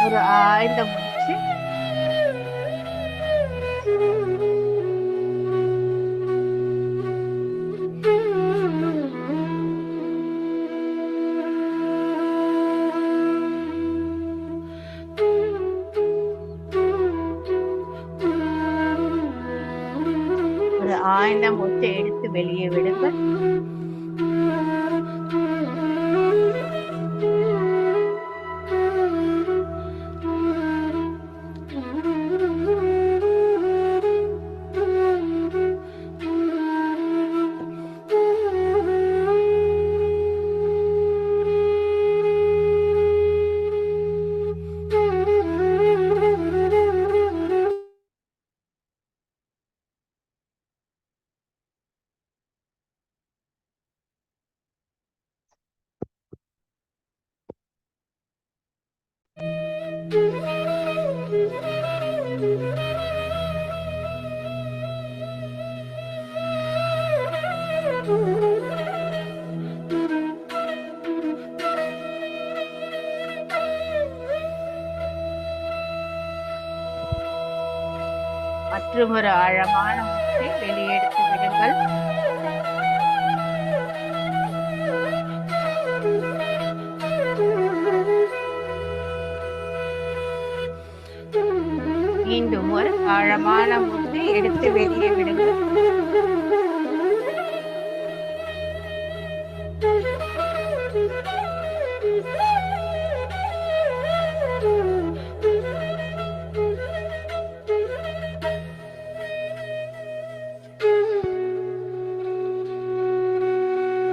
ஒரு ஆழ்ந்த மூச்சு மூச்சை எடுத்து வெளியே விடுங்கள். மற்றும் ஒரு ஆழமான மூச்சை வெளியெடுத்து விடுங்கள். மீண்டும் ஒரு ஆழமான மூச்சை எடுத்து வெளியே விடுங்கள்.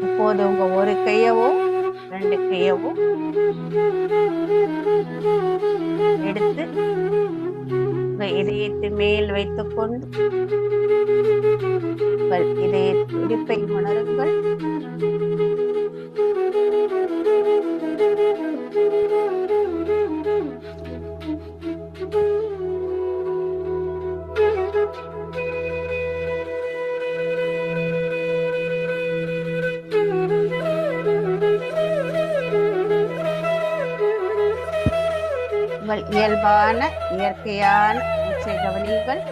இப்போது உங்க ஒரு கையவோ 2 கையவோ எடுத்து உங்க இதயத்தின் மேல் வைத்துக்கொண்டு இதய துடிப்பை உணருங்கள். இயல்பான இயற்கையான மூச்சை கவனியுங்கள்.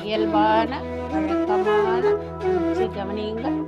இயல்பான வழக்கமான மூச்சை கவனியுங்கள்.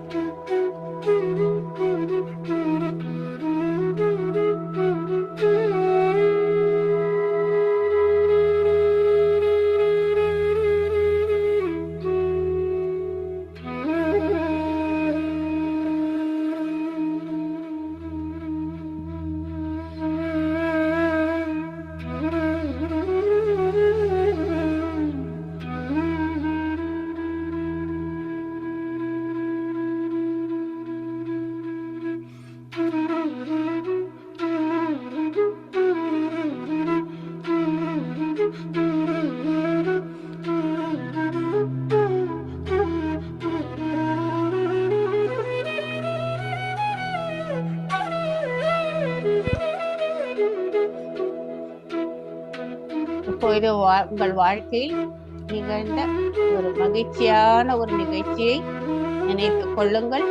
இப்போது உங்கள் வாழ்க்கையில் நிகழ்ந்த ஒரு மகிழ்ச்சியான ஒரு நிகழ்ச்சியை நினைத்துக் கொள்ளுங்கள்.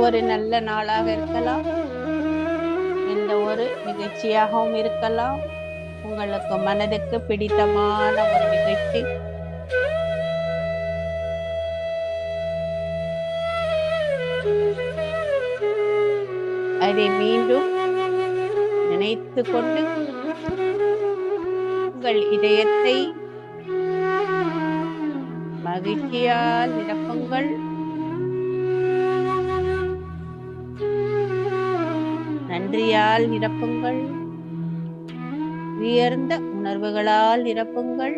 ஒரு நல்ல நாளாக இருக்கலாம், எந்த ஒரு நிகழ்ச்சியாகவும் இருக்கலாம். உங்களுக்கு மனதுக்கு பிடித்தமான ஒரு நிகழ்ச்சி, அதை மீண்டும் நினைத்து கொண்டு உங்கள் இதயத்தை மகிழ்ச்சியால் நிரப்புங்கள். நன்றியால் நிரப்புங்கள். உயர்ந்த உணர்வுகளால் நிரப்புங்கள்.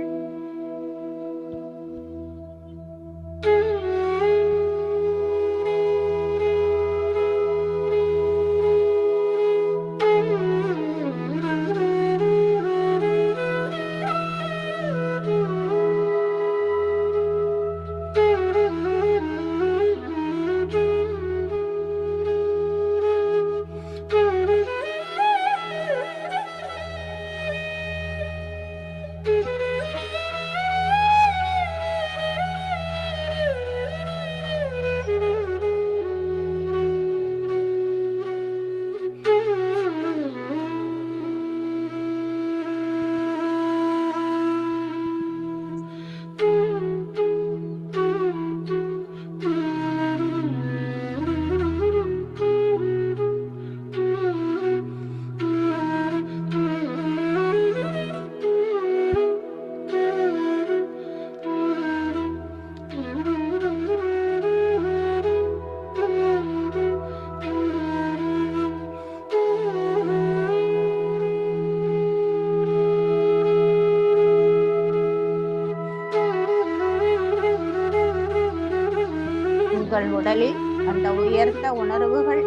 உங்கள் உடலில் அந்த உயர்ந்த உணர்வுகள்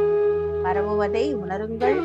பரவுவதை உணருங்கள்.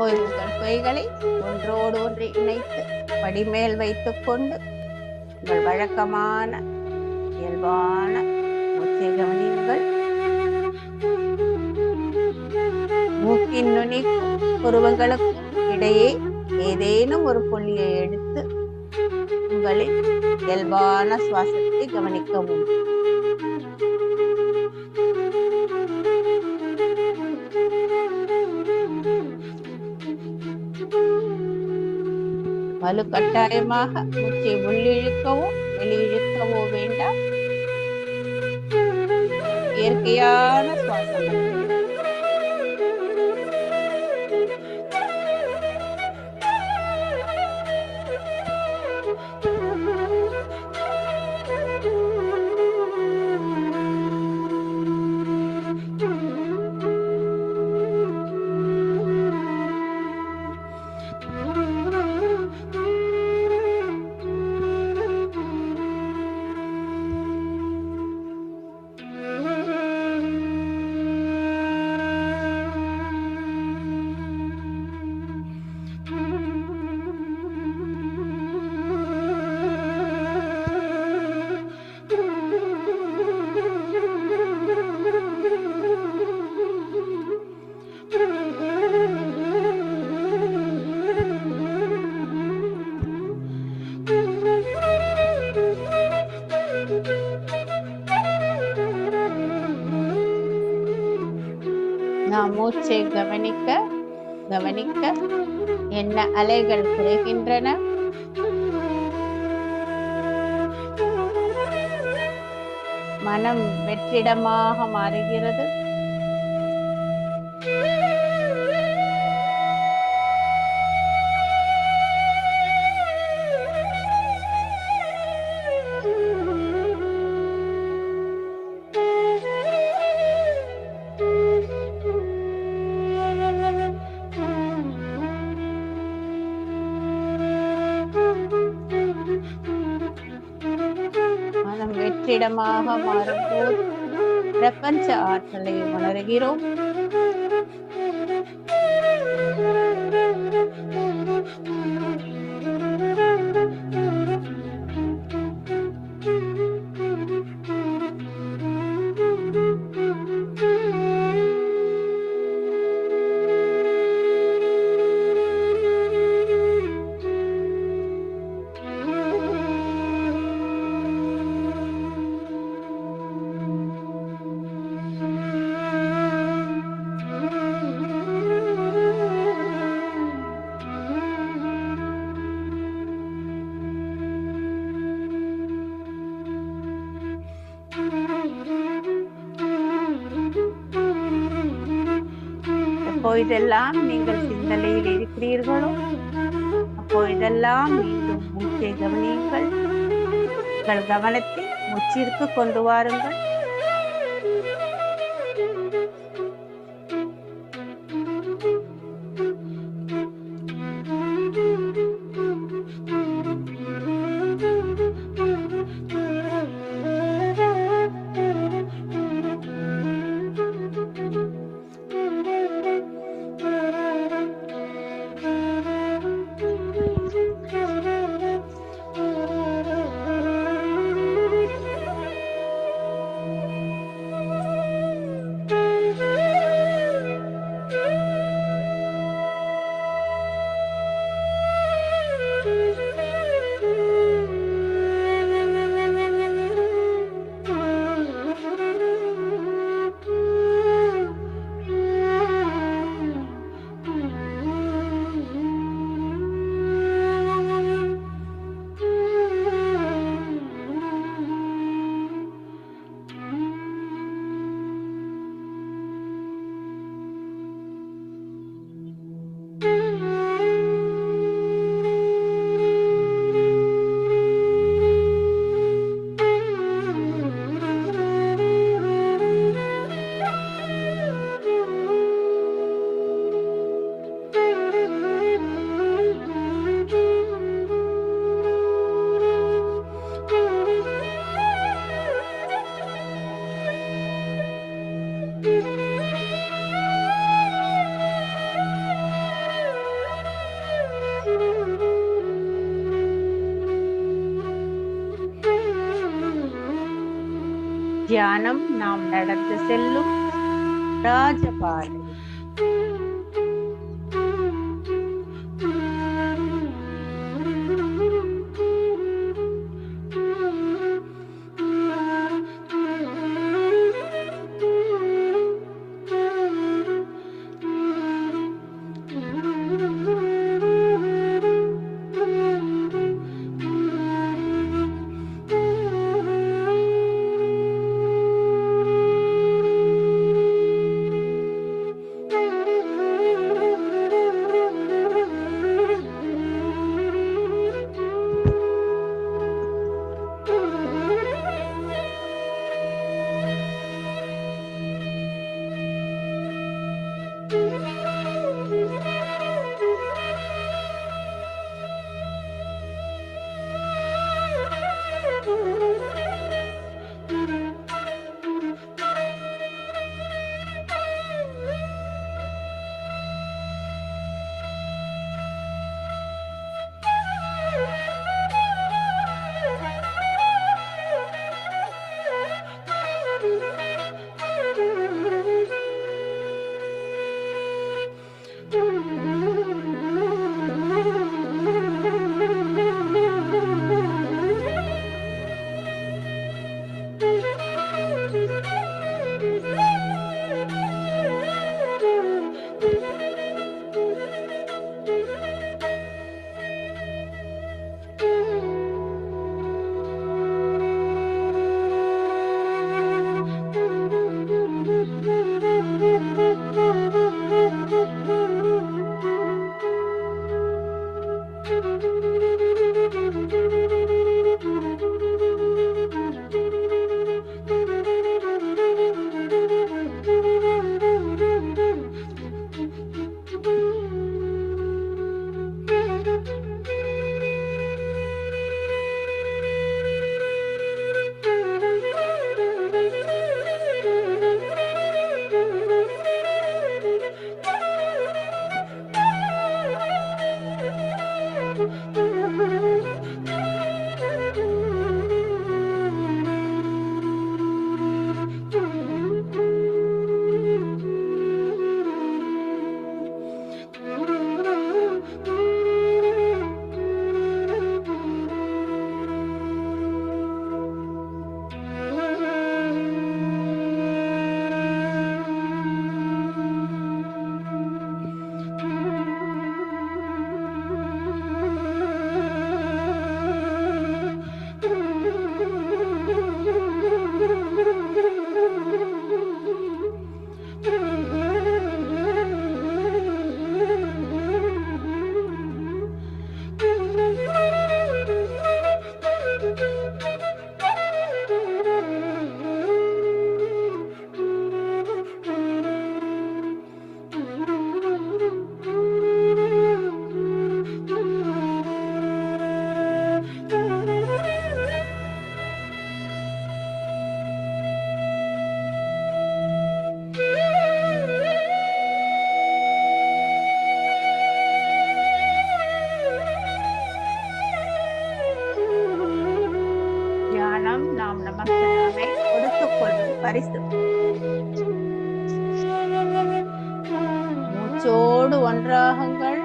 உங்கள் கைகளை ஒன்றோடு ஒன்று இணைத்து படிமேல் வைத்துக் கொண்டு உங்கள் வழக்கமான இயல்பான மூச்சை கவனியுங்கள். மூக்கின் நுனிக்கும் புருவங்களுக்கும் இடையே ஏதேனும் ஒரு புள்ளியை எடுத்து உங்களின் இயல்பான சுவாசத்தை கவனிக்கவும். வலுக்கட்டாயமாக மூச்சை உள்ளிழுக்கவோ வெளியிழுக்கவோ வேண்டாம். இயற்கையான சுவாசம். நாம் மூச்சை கவனிக்க கவனிக்க என்ன அலைகள் குறைகின்றன, மனம் வெற்றிடமாக மாறுகிறது. இடமாக மாறும்போது பிரபஞ்ச ஆற்றலை உணர்கிறோம். எப்பொழுதெல்லாம் நீங்கள் சிந்தனையில் இருக்கிறீர்களோ அப்பொழுதெல்லாம் மீண்டும் மூச்சை கவனியுங்கள். உங்கள் கவனத்தை மூச்சிற்கு கொண்டு வாருங்கள். தியானம் நாம் நடந்து செல்லும் ராஜபாதை. பரிசு. மூச்சோடு ஒன்றாகுங்கள்.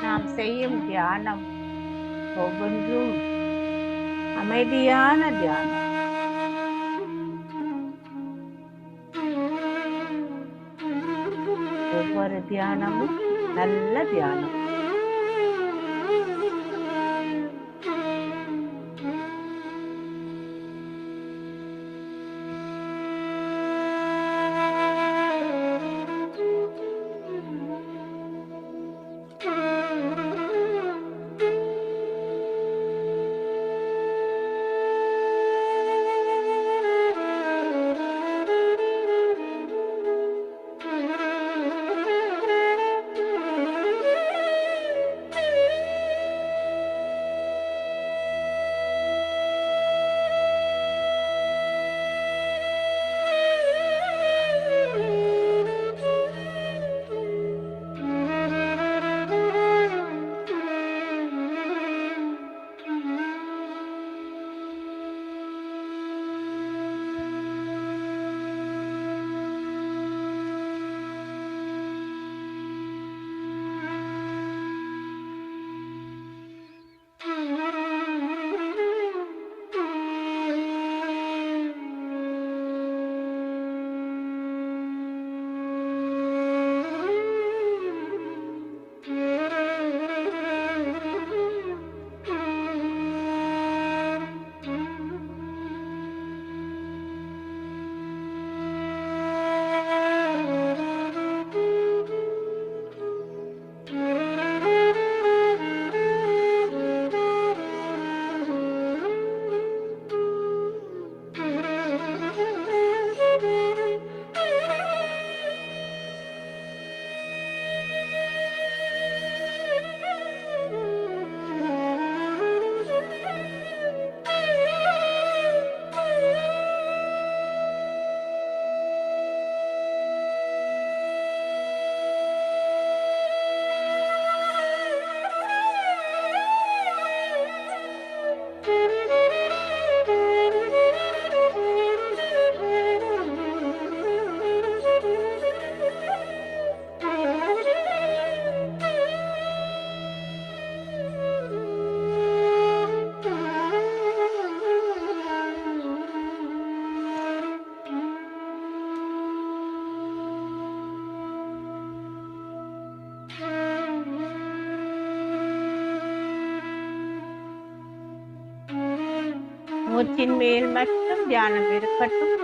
நாம் செய்யும் தியானம் ஒவ்வொன்றும் அமைதியான தியானம். ஒவ்வொரு தியானமும் நல்ல தியானம். மூச்சின் மேல் மட்டும் தியானம் இருக்கட்டும்.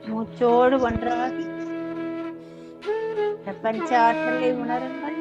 மூச்சோடு ஒன்றாகி பிரபஞ்ச ஆற்றலை உணருங்கள்.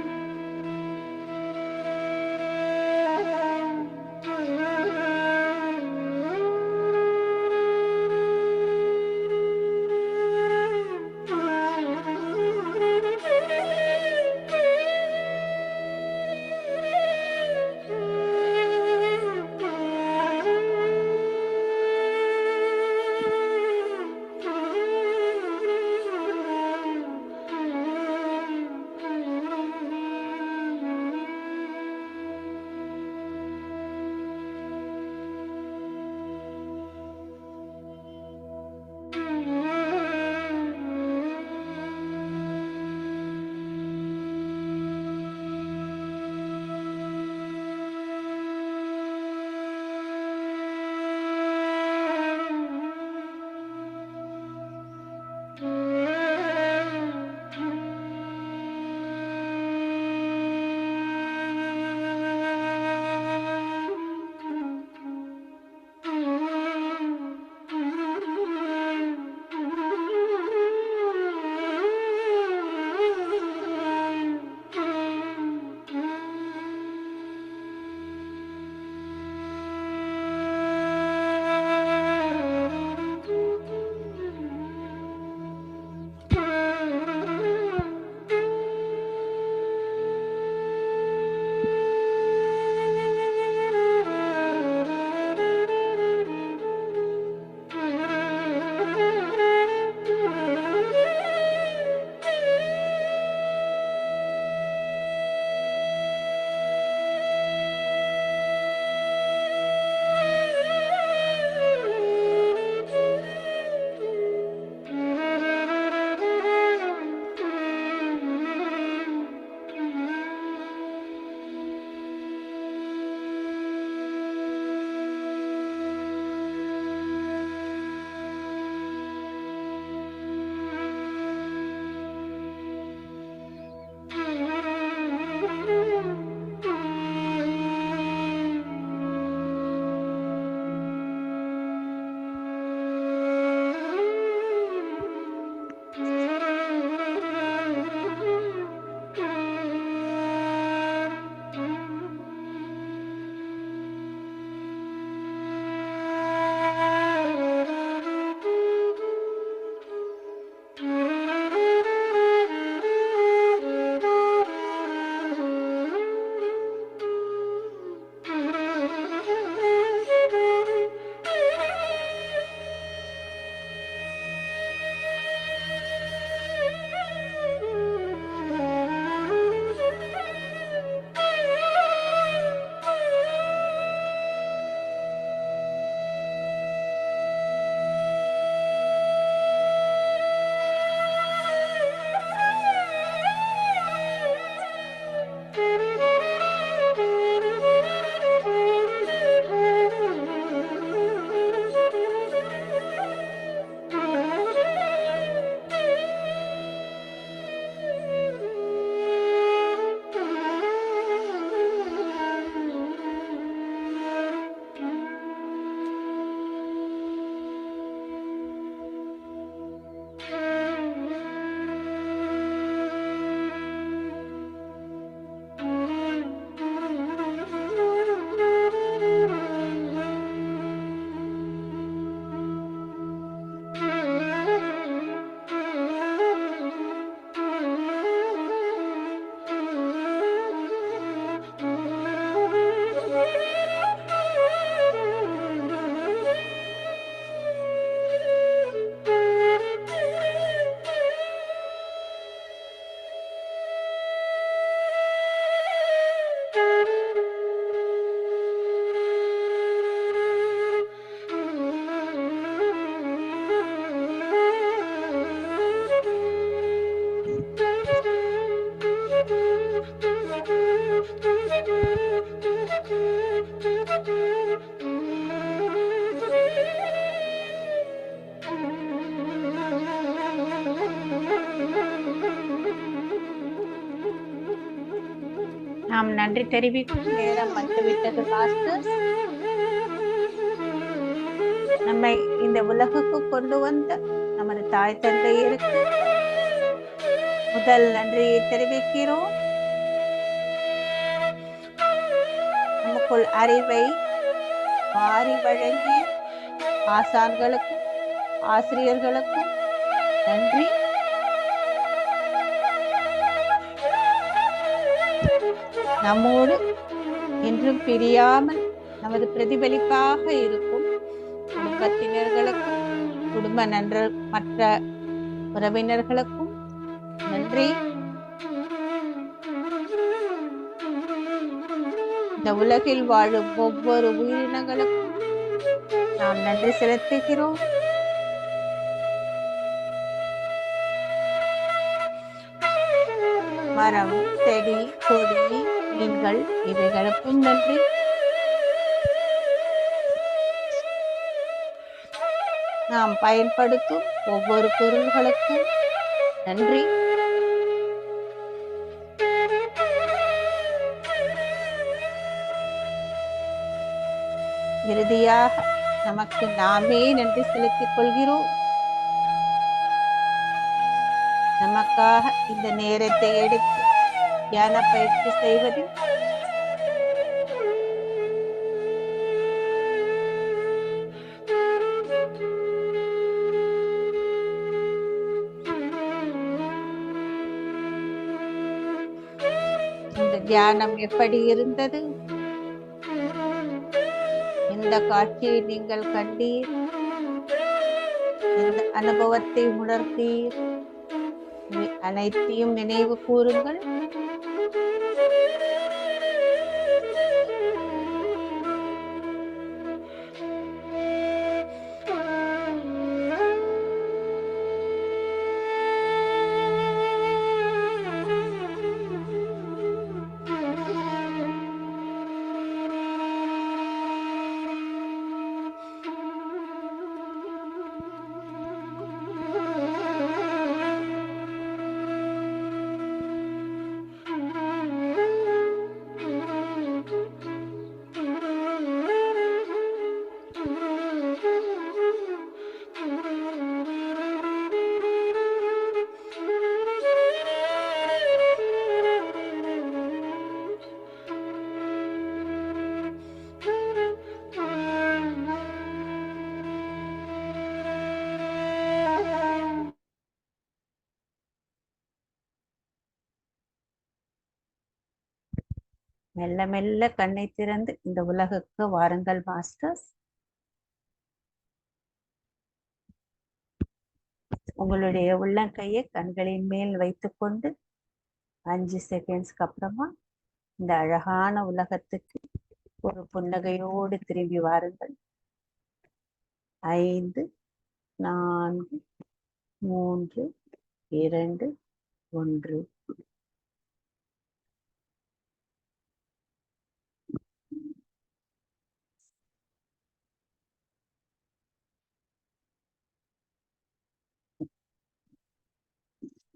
நாம் நன்றி தெரிவிக்கும் நேரம் வந்துவிட்டது மாஸ்டர்ஸ். நம்மை இந்த உலகுக்கு கொண்டு வந்த நமது தாய் தந்தையருக்கு முதல் நன்றியை தெரிவிக்கிறோம். நமக்குள் அறிவை வாரி வழங்கிய ஆசான்களுக்கும் ஆசிரியர்களுக்கும் நன்றி. நம்மோடு என்றும் பிரியாமல் நமது பிரதிபலிப்பாக இருக்கும் குடும்பத்தினர்களுக்கும் குடும்ப மற்ற உறவினர்களுக்கும் நன்றி. இந்த உலகில் வாழும் ஒவ்வொரு உயிரினங்களுக்கும் நாம் நன்றி செலுத்துகிறோம். மரம், செடி, கொடி, மீன்கள் இவைகளுக்கும் நன்றி. நாம் பயன்படுத்தும் ஒவ்வொரு பொருள்களுக்கும் நன்றி. இறுதியாக நமக்கு நாமே நன்றி செலுத்திக் கொள்கிறோம். நமக்காக இந்த நேரத்தை எடுத்து தியான பயிற்சி செய்வதில் இந்த தியானம் எப்படி இருந்தது? இந்த காட்சியை நீங்கள் கண்டீர், இந்த அனுபவத்தை உணர்த்தீர், அனைத்தையும் நினைவு கூறுங்கள். மெல்ல மெல்ல கண்ணை திறந்து இந்த உலகுக்கு வாருங்கள் மாஸ்டர்ஸ். உங்களுடைய உள்ளங்கையை கண்களின் மேல் வைத்துக்கொண்டு 5 செகண்ட்ஸ்க்கு அப்புறமா இந்த அழகான உலகத்துக்கு ஒரு புன்னகையோடு திரும்பி வாருங்கள். 5, 4, 3, 2, 1.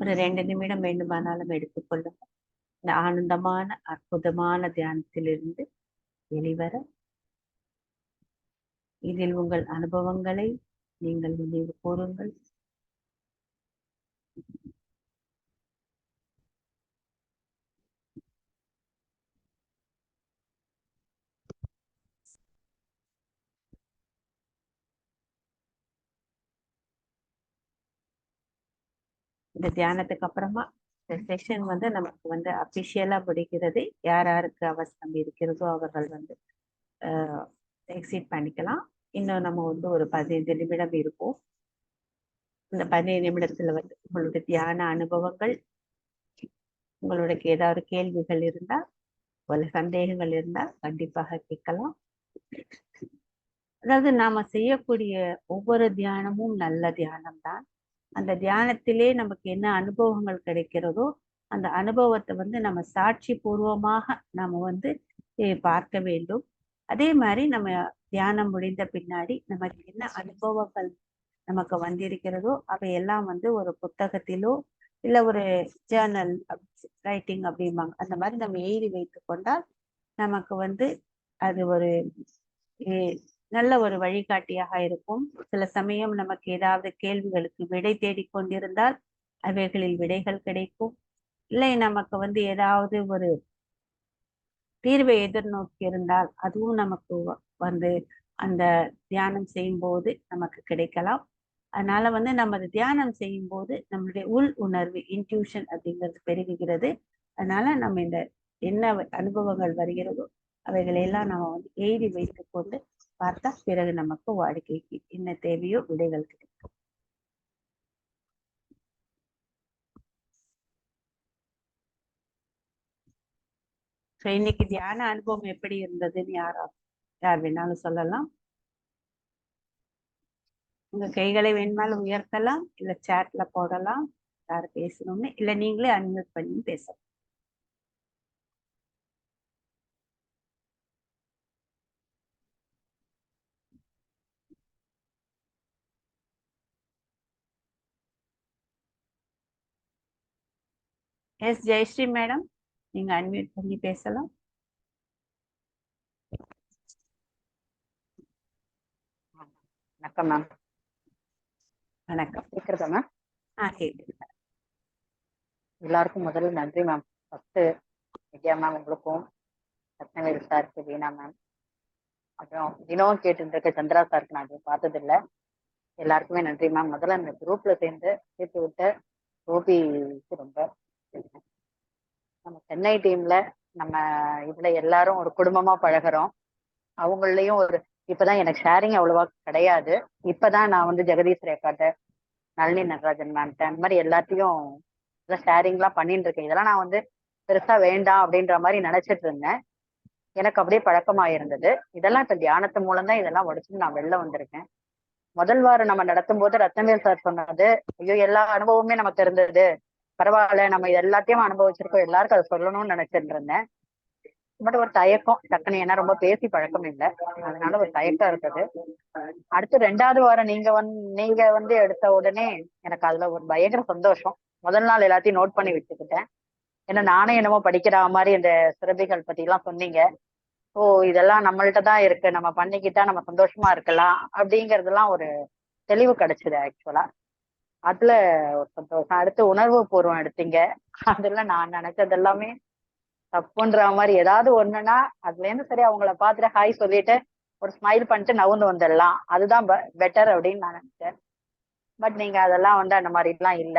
ஒரு 2 நிமிடம் வேண்டுமானாலும் எடுத்துக்கொள்ளுங்கள். இந்த ஆனந்தமான அற்புதமான தியானத்திலிருந்து வெளிவர இதில் உங்கள் அனுபவங்களை நீங்கள் நினைவு கூறுங்கள். இந்த தியானத்துக்கு அப்புறமா இந்த செஷன் நமக்கு அபிஷியலா முடிக்கிறது. யார் யாருக்கு அவசரம் இருக்கிறதோ அவர்கள் எக்ஸிட் பண்ணிக்கலாம். இன்னும் நம்ம ஒரு 15 நிமிடம் இருக்கும். இந்த 15 நிமிடத்துல உங்களுடைய தியான அனுபவங்கள், உங்களுக்கு ஏதாவது கேள்விகள் இருந்தா, ஒரு சந்தேகங்கள் இருந்தா கண்டிப்பாக கேட்கலாம். அதாவது நாம செய்யக்கூடிய ஒவ்வொரு தியானமும் நல்ல தியானம் தான். அந்த தியானத்திலே நமக்கு என்ன அனுபவங்கள் கிடைக்கிறதோ அந்த அனுபவத்தை நம்ம சாட்சி பூர்வமாக நாம பார்க்க வேண்டும். அதே மாதிரி நம்ம தியானம் முடிந்த பின்னாடி நமக்கு என்ன அனுபவங்கள் நமக்கு வந்திருக்கிறதோ அவையெல்லாம் ஒரு புத்தகத்திலோ இல்லை ஒரு ஜேர்னல் ரைட்டிங் அப்படிம்பாங்க, அந்த மாதிரி நம்ம எழுதி வைத்து கொண்டால் நமக்கு வந்து அது ஒரு நல்ல ஒரு வழிகாட்டியாக இருக்கும். சில சமயம் நமக்கு ஏதாவது கேள்விகளுக்கு விடை தேடிக்கொண்டிருந்தால் அவைகளில் விடைகள் கிடைக்கும். இல்லை நமக்கு வந்து ஏதாவது ஒரு தீர்வை எதிர்நோக்கி இருந்தால் அதுவும் நமக்கு வந்து அந்த தியானம் செய்யும் போது நமக்கு கிடைக்கலாம். அதனால வந்து நம்ம தியானம் செய்யும் போது நம்மளுடைய உள் உணர்வு இன்ட்யூஷன் அப்படிங்கிறது பெருகுகிறது. அதனால நம்ம இந்த என்ன அனுபவங்கள் வருகிறதோ அவைகளெல்லாம் நம்ம வந்து எழுதி வைத்து கொண்டு பார்த்தா பிறகு நமக்கு வாழ்க்கைக்கு என்ன தேவையோ விடைகள் கிடைக்கும். இன்னைக்கு தியான அனுபவம் எப்படி இருந்ததுன்னு யார் வேணாலும் சொல்லலாம். உங்க கைகளை வேணுமாலும் உயர்த்தலாம், இல்ல சாட்ல போடலாம், யார் பேசணும்னு, இல்ல நீங்களே அன்மியூட் பண்ணி பேசலாம். எஸ் ஜெயஸ்ரீ மேடம், நீங்க அன்மியூட் பண்ணி பேசலாம். வணக்கம் மேம். வணக்கம். கேக்குறதா மேம்? கேக்குது. எல்லாருக்கும் முதல்ல நன்றி மேம். ஃபர்ஸ்ட் வித்யா மேம், உங்களுக்கும் ரத்னவேல் சாருக்கு, வீணா மேம், அப்புறம் தினமும் கேட்டு இருக்க சந்திரா சாருக்கு நான் பார்த்தது இல்லை. எல்லாருக்குமே நன்றி மேம். முதல்ல இந்த குரூப்ல சேர்த்து விட்ட கோபிக்கு ரொம்ப நம்ம சென்னை டீம்ல நம்ம இதுல எல்லாரும் ஒரு குடும்பமா பழகிறோம். அவங்களையும் ஒரு இப்பதான் எனக்கு ஷேரிங் அவ்வளவா கிடையாது. இப்பதான் நான் வந்து ஜெகதீஷ் ரேகாட்ட, நளினி நடராஜன் மேம்கிட்ட அந்த மாதிரி எல்லாத்தையும் ஷேரிங்லாம் பண்ணிட்டு இருக்கேன். இதெல்லாம் நான் வந்து பெருசா வேண்டாம் அப்படின்ற மாதிரி நினைச்சிட்டு இருந்தேன். எனக்கு அப்படியே பழக்கமா இருந்தது. இதெல்லாம் இப்ப தியானத்து மூலம் தான் இதெல்லாம் உடச்சு நான் வெளில வந்திருக்கேன். முதல் வாரம் நம்ம நடத்தும் போது ரத்னவேல் சார் சொன்னது, ஐயோ எல்லா அனுபவமே நமக்கு இருந்தது, பரவாயில்ல நம்ம இது எல்லாத்தையும் அனுபவிச்சிருக்கோம், எல்லாருக்கும் அதை சொல்லணும்னு நினைச்சிட்டு இருந்தேன். பட் ஒரு தயக்கம், டக்குனு ஏன்னா ரொம்ப பேசி பழக்கம் இல்லை, அதனால ஒரு தயக்கம் இருக்குது. அடுத்து 2வது வாரம் நீங்க வந்து எடுத்த உடனே எனக்கு அதுல ஒரு பயங்கர சந்தோஷம். முதல் நாள் எல்லாத்தையும் நோட் பண்ணி வச்சுக்கிட்டேன். ஏன்னா நானே என்னமோ படிக்கிற மாதிரி இந்த சிறப்பிகள் பத்தி எல்லாம் சொன்னீங்க. ஓ இதெல்லாம் நம்மள்ட்ட தான் இருக்கு, நம்ம பண்ணிக்கிட்டா நம்ம சந்தோஷமா இருக்கலாம் அப்படிங்கறதெல்லாம் ஒரு தெளிவு கிடைச்சது ஆக்சுவலா. அதுல ஒரு சந்தோஷம். அடுத்து உணர்வு பூர்வம் எடுத்தீங்க. அதுல நான் நினைச்சது எல்லாமே தப்புன்ற மாதிரி ஏதாவது ஒண்ணுன்னா அதுல இருந்து சரி அவங்கள பாத்துட்டு ஹாய் சொல்லிட்டு ஒரு ஸ்மைல் பண்ணிட்டு நவுந்து வந்துடலாம், அதுதான் பெட்டர் அப்படின்னு நான் நினைச்சேன். பட் நீங்க அதெல்லாம் வந்து அந்த மாதிரி எல்லாம் இல்ல,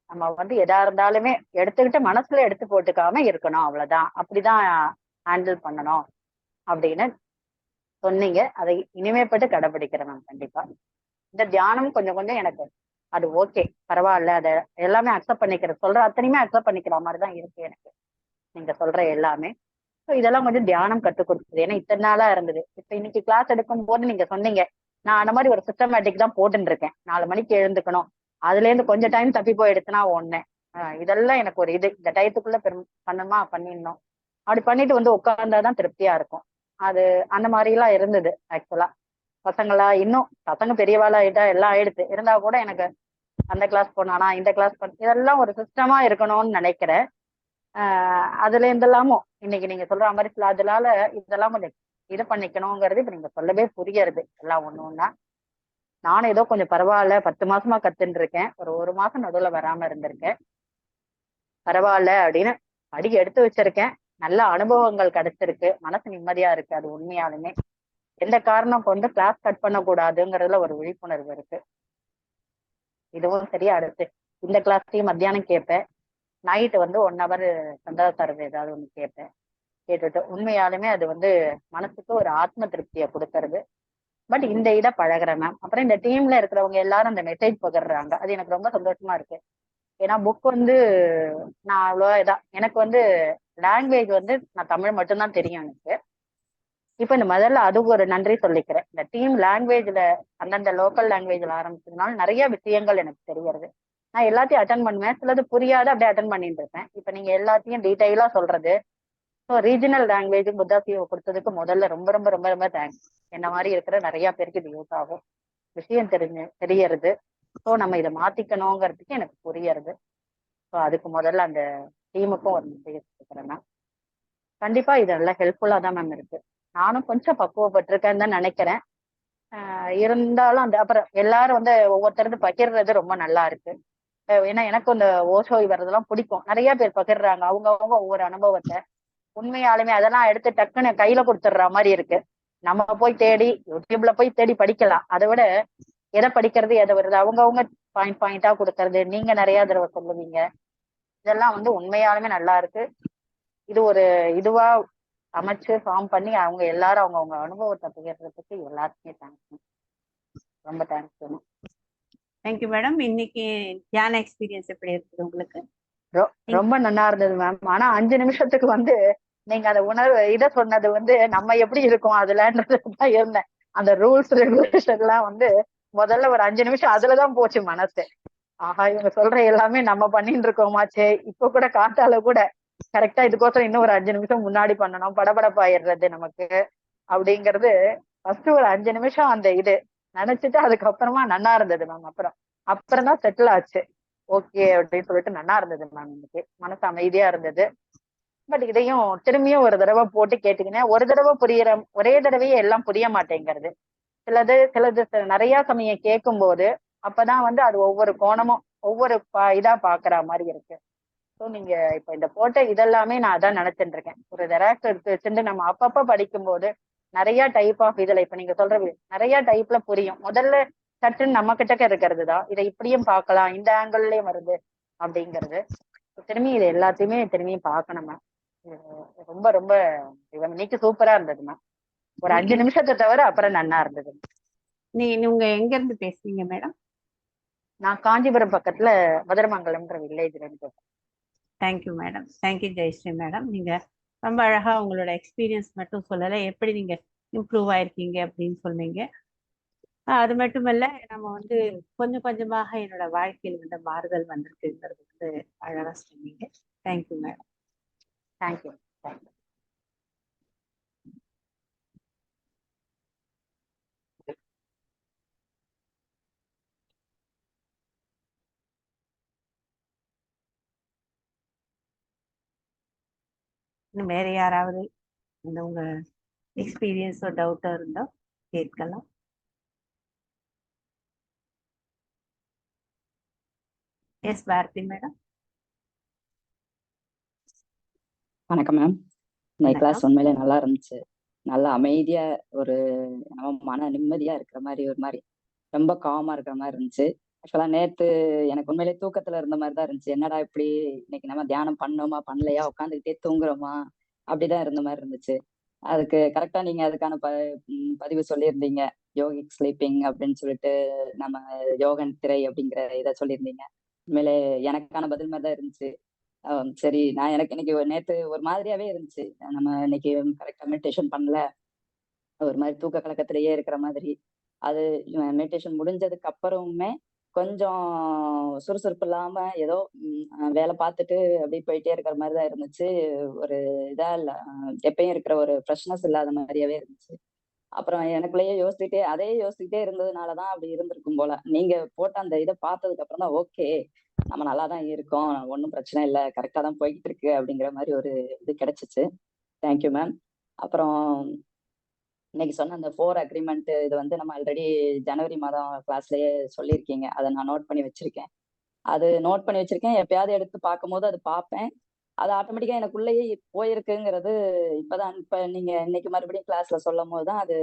நம்ம வந்து எதா இருந்தாலுமே எடுத்துக்கிட்டு மனசுல எடுத்து போட்டுக்காம இருக்கணும், அவ்வளவுதான், அப்படிதான் ஹேண்டில் பண்ணணும் அப்படின்னு சொன்னீங்க. அதை இனிமேப்பட்டு கடைபிடிக்கிறேன் மேம் கண்டிப்பா. இந்த தியானம் கொஞ்சம் கொஞ்சம் எனக்கு அது ஓகே, பரவாயில்ல, அதை எல்லாமே அக்செப்ட் பண்ணிக்கிற, சொல்ற அத்தனையுமே அக்செப்ட் பண்ணிக்கிற மாதிரிதான் இருக்கு எனக்கு நீங்க சொல்ற எல்லாமே. ஸோ இதெல்லாம் கொஞ்சம் தியானம் கற்றுக் கொடுக்குது. ஏன்னா இத்தனை நாளா இருந்தது. இப்ப இன்னைக்கு கிளாஸ் எடுக்கும் போது நீங்க சொன்னீங்க, நான் அந்த மாதிரி ஒரு சிஸ்டமேட்டிக் தான் போட்டுன்னு இருக்கேன். 4 மணிக்கு எழுந்துக்கணும், அதுல இருந்து கொஞ்சம் டைம் தப்பி போய் எடுத்துனா ஒண்ணு, இதெல்லாம் எனக்கு ஒரு இது, இந்த டயத்துக்குள்ள பண்ணணுமா பண்ணிடணும், அப்படி பண்ணிட்டு வந்து உட்கார்ந்தாதான் திருப்தியா இருக்கும். அது அந்த மாதிரி எல்லாம் இருந்தது ஆக்சுவலா. பசங்களா இன்னும் பசங்க பெரியவாளா ஆயிட்டா எல்லாம் ஆயிடுச்சு, இருந்தா கூட எனக்கு அந்த கிளாஸ் போனானா இந்த கிளாஸ் இதெல்லாம் ஒரு சிஸ்டமா இருக்கணும்னு நினைக்கிறேன். அதுல இருந்தெல்லாமும் இன்னைக்கு நீங்க சொல்ற மாதிரி அதனால இதெல்லாம் கொஞ்சம் இது பண்ணிக்கணுங்கிறது இப்ப நீங்க சொல்லவே புரியறது எல்லாம் ஒண்ணு ஒண்ணா. நானும் ஏதோ கொஞ்சம் பரவாயில்ல 10 மாசமா கத்துட்டு இருக்கேன், ஒரு மாசம் நடுவுல வராம இருந்திருக்கேன், பரவாயில்ல அப்படின்னு அடிக்க எடுத்து வச்சிருக்கேன். நல்ல அனுபவங்கள் கிடைச்சிருக்கு, மனசு நிம்மதியா இருக்கு. அது உண்மையாலுமே எந்த காரணம் கொண்டு கிளாஸ் கட் பண்ணக்கூடாதுங்கிறதுல ஒரு விழிப்புணர்வு இருக்கு. இதுவும் சரியா. அடுத்து இந்த கிளாஸ்லயும் மத்தியானம் கேட்பேன், நைட்டு வந்து 1 ஹவர் சந்திரா சார் ஏதாவது ஒண்ணு கேட்டுட்டு உண்மையாலுமே அது வந்து மனசுக்கு ஒரு ஆத்ம திருப்தியை கொடுக்கறது. பட் இந்த இதை பழகுறேன் மேம். அப்புறம் இந்த டீம்ல இருக்கிறவங்க எல்லாரும் அந்த மெசேஜ் பகிர்றாங்க, அது எனக்கு ரொம்ப சந்தோஷமா இருக்கு. ஏன்னா புக் வந்து நான் அவ்வளோ எனக்கு வந்து லாங்குவேஜ் வந்து நான் தமிழ் மட்டும்தான் தெரியும் எனக்கு. இப்ப இந்த முதல்ல அதுக்கு ஒரு நன்றி சொல்லிக்கிறேன். இந்த டீம் லாங்குவேஜ்ல அந்தந்த லோக்கல் லாங்குவேஜ்ல ஆரம்பிச்சதுனால நிறைய விஷயங்கள் எனக்கு தெரியறது. நான் எல்லாத்தையும் அட்டன் பண்ணுவேன், சிலது புரியாத அப்படியே அட்டன் பண்ணிட்டு இருப்பேன். இப்ப நீங்க எல்லாத்தையும் டீட்டெயிலா சொல்றது, ஸோ ரீஜனல் லாங்குவேஜ் புத்தா சிஓ கொடுத்ததுக்கு முதல்ல ரொம்ப ரொம்ப ரொம்ப ரொம்ப தேங்க்ஸ். என்ன மாதிரி இருக்கிற நிறைய பேருக்கு இது யூஸ் ஆகும், விஷயம் தெரியறது. ஸோ நம்ம இதை மாத்திக்கணுங்கிறதுக்கு எனக்கு புரியறது. ஸோ அதுக்கு முதல்ல அந்த டீமுக்கும் ஒரு நன்றி வச்சுக்கிறேன் மேம். கண்டிப்பா இது நல்லா ஹெல்ப்ஃபுல்லா தான் மேம் இருக்கு. நானும் கொஞ்சம் பக்குவப்பட்டிருக்கேன்னு தான் நினைக்கிறேன். இருந்தாலும் அந்த அப்புறம் எல்லாரும் வந்து ஒவ்வொருத்தருந்து பகிர்றது ரொம்ப நல்லா இருக்கு. ஏன்னா எனக்கும் இந்த ஓசோய் வர்றதெல்லாம் பிடிக்கும். நிறைய பேர் பகிர்றாங்க அவங்கவுங்க ஒவ்வொரு அனுபவத்தை. உண்மையாலுமே அதெல்லாம் எடுத்து டக்குன்னு கையில கொடுத்துடுற மாதிரி இருக்கு. நம்ம போய் தேடி யூடியூப்ல போய் தேடி படிக்கலாம். அதை விட எதை படிக்கிறது எதை வருது அவங்கவுங்க பாயிண்டா கொடுக்கறது. நீங்க நிறைய தடவை சொல்லுவீங்க. இதெல்லாம் வந்து உண்மையாலுமே நல்லா இருக்கு. இது ஒரு இதுவா அமைச்சு ஃபார்ம் பண்ணி அவங்க எல்லாரும் அவங்கவுங்க அனுபவத்தை பகிர்றதுக்கு எல்லாருக்குமே தேங்க்ஸ். ரொம்ப தேங்க்ஸ். Thank you madam. இன்னைக்கு தியான எக்ஸ்பீரியன்ஸ் எப்படி இருக்குது உங்களுக்கு? ரொம்ப நல்லா இருந்தது மேம். ஆனா 5 நிமிஷத்துக்கு வந்து நீங்க அந்த உணர்வு இதை சொன்னது வந்து நம்ம எப்படி இருக்கோம் அதுலன்றதுதான் இருந்தேன். அந்த ரூல்ஸ் ரெகுலேஷன் எல்லாம் வந்து முதல்ல ஒரு 5 நிமிஷம் அதுலதான் போச்சு மனசு. ஆஹா இவங்க சொல்ற எல்லாமே நம்ம பண்ணிட்டு இருக்கோமாச்சே. இப்ப கூட காத்தால கூட கரெக்டா இதுக்கோசரம் இன்னும் ஒரு 5 நிமிஷம் முன்னாடி பண்ணணும், படபடப்பாயிடுறது நமக்கு அப்படிங்கிறது. ஃபர்ஸ்ட் ஒரு 5 நிமிஷம் அந்த இது நினைச்சிட்டு அதுக்கப்புறமா நல்லா இருந்தது மேம். அப்புறம் தான் செட்டில் ஆச்சு. ஓகே அப்படின்னு சொல்லிட்டு நல்லா இருந்தது மேம். இன்னைக்கு மனசு அமைதியா இருந்தது. பட் இதையும் திரும்பியும் ஒரு தடவை போட்டு கேட்டீங்கன்னா ஒரு தடவை புரியுற ஒரே தடவையே எல்லாம் புரிய மாட்டேங்கிறது. சிலது நிறைய சமயம் கேட்கும் போது அப்பதான் வந்து அது ஒவ்வொரு கோணமும் ஒவ்வொரு இதா பாக்குற மாதிரி இருக்கு. ஸோ நீங்க இப்ப இந்த போட்ட இதெல்லாமே நான் அதான் நினைச்சுட்டு இருக்கேன். ஒரு ஜெராக்ஸ் எடுத்து வச்சுட்டு நம்ம அப்பப்ப படிக்கும் போது நிறைய டைப் ஆஃப் இதுல இப்ப நீங்க சொல்றது நிறைய டைப்ல புரியும். முதல்ல சட்டுன்னு நம்ம கிட்டக்க இருக்கிறது தான் இதை இப்படியும் பார்க்கலாம், இந்த ஆங்கிள்லயும் வருது அப்படிங்கிறது. திரும்பி இது எல்லாத்தையுமே திரும்பியும் பார்க்கணும் மேம். ரொம்ப ரொம்ப இன்னைக்கு சூப்பரா இருந்தது மேம். ஒரு 5 நிமிஷத்தை தவிர அப்புறம் நல்லா இருந்தது. நீங்க எங்க இருந்து பேசுறீங்க மேடம்? நான் காஞ்சிபுரம் பக்கத்துல மதுரமங்கலம்ன்ற வில்லேஜ்ல இருந்து பேசுறேன். Thank you madam. Thank you Jayashree madam. நீங்க ரொம்ப அழகா உங்களோட எக்ஸ்பீரியன்ஸ் மட்டும் சொல்லலை, எப்படி நீங்க இம்ப்ரூவ் ஆயிருக்கீங்க அப்படின்னு சொன்னீங்க. அது மட்டுமல்ல, நம்ம வந்து கொஞ்சம் கொஞ்சமாக என்னோட வாழ்க்கையில் வந்து மாறுதல் வந்திருக்குங்கிறது வந்து அழகா சொன்னீங்க. Thank you madam. தேங்க்யூ. தேங்க்யூ. இன்னும் வேற யாராவது இந்த உங்க எக்ஸ்பீரியன்ஸோ டவுட்டோ இருந்தா கேட்கலாம். Yes Bharathi madam. வணக்கம் மேம். இன்னைக்கு கிளாஸ் உண்மையிலே நல்லா இருந்துச்சு. நல்லா அமைதியா ஒரு மன நிம்மதியா இருக்கிற மாதிரி ஒரு மாதிரி ரொம்ப காமா இருக்கிற மாதிரி இருந்துச்சு. ஆக்சுவலா நேத்து எனக்கு உண்மையிலே தூக்கத்துல இருந்த மாதிரி தான் இருந்துச்சு. என்னடா இப்படி இன்னைக்கு நம்ம தியானம் பண்ணோமா பண்ணலையா உட்காந்துக்கிட்டே தூங்குறோமா அப்படிதான் இருந்த மாதிரி இருந்துச்சு. அதுக்கு கரெக்டா நீங்க அதுக்கான பதிவு சொல்லியிருந்தீங்க. யோகிக் ஸ்லீப்பிங் அப்படின்னு சொல்லிட்டு நம்ம யோகன் திரை அப்படிங்கிற இதை சொல்லியிருந்தீங்க. உண்மையிலே எனக்கான பதில் மாதிரி தான் இருந்துச்சு. சரி, நான் எனக்கு இன்னைக்கு நேத்து ஒரு மாதிரியாவே இருந்துச்சு. நம்ம இன்னைக்கு கரெக்டா மெடிடேஷன் பண்ணல, ஒரு மாதிரி தூக்க கலக்கத்திலேயே இருக்கிற மாதிரி. அது மெடிடேஷன் முடிஞ்சதுக்கு அப்புறமுமே கொஞ்சம் சுறுசுறுப்பு இல்லாம ஏதோ வேலை பார்த்துட்டு அப்படியே போயிட்டே இருக்கிற மாதிரிதான் இருந்துச்சு. ஒரு இதா இல்ல, எப்பயும் இருக்கிற ஒரு ஃப்ரெஷ்னஸ் இல்லாத மாதிரியாவே இருந்துச்சு. அப்புறம் எனக்குள்ளேயே யோசிச்சுக்கிட்டே இருந்ததுனாலதான் அப்படி இருந்திருக்கும் போல. நீங்க போட்ட அந்த இதை பார்த்ததுக்கு அப்புறம் தான் ஓகே, நம்ம நல்லாதான் இருக்கோம், ஒன்றும் பிரச்சனை இல்லை, கரெக்டா தான் போய்கிட்டு இருக்கு அப்படிங்கிற மாதிரி ஒரு இது கிடைச்சிச்சு. Thank you ma'am. அப்புறம் இன்னைக்கு சொன்ன அந்த 4 அக்ரிமெண்ட் இது வந்து நம்ம ஆல்ரெடி ஜனவரி மாதம் கிளாஸ்லயே சொல்லியிருக்கீங்க. அதை நான் நோட் பண்ணி வச்சிருக்கேன். எப்பயாவது எடுத்து பார்க்கும் போது அது பார்ப்பேன். அது ஆட்டோமேட்டிக்கா எனக்குள்ளேயே போயிருக்குங்கிறது இப்ப நீங்க இன்னைக்கு மறுபடியும் கிளாஸ்ல சொல்லும் போதுதான் அது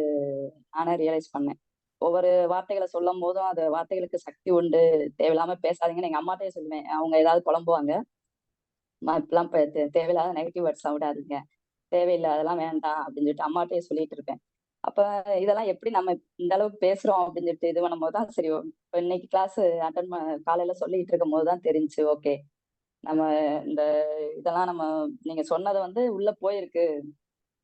நானே ரியலைஸ் பண்ணேன். ஒவ்வொரு வார்த்தைகளை சொல்லும் போதும் அது வார்த்தைகளுக்கு சக்தி உண்டு, தேவையில்லாம பேசாதீங்கன்னு எங்க அம்மாட்டையே சொல்லுவேன். அவங்க ஏதாவது புலம்புவாங்க, இப்பெல்லாம் தேவையில்லாத நெகட்டிவ் வேர்ட்ஸ் விடாதீங்க, தேவையில்லை, அதெல்லாம் வேண்டாம் அப்படின்னு சொல்லிட்டு அம்மாட்டையே சொல்லிட்டு இருப்பேன். அப்ப இதெல்லாம் எப்படி நம்ம இந்த அளவுக்கு பேசுறோம் அப்படின்னு சொல்லிட்டு இது பண்ணும் போதுதான் சரி, இப்ப இன்னைக்கு கிளாஸ் காலையில சொல்லிட்டு இருக்கும் போதுதான் தெரிஞ்சு ஓகே, நம்ம இந்த இதெல்லாம் நீங்க சொன்னதை வந்து உள்ள போயிருக்கு.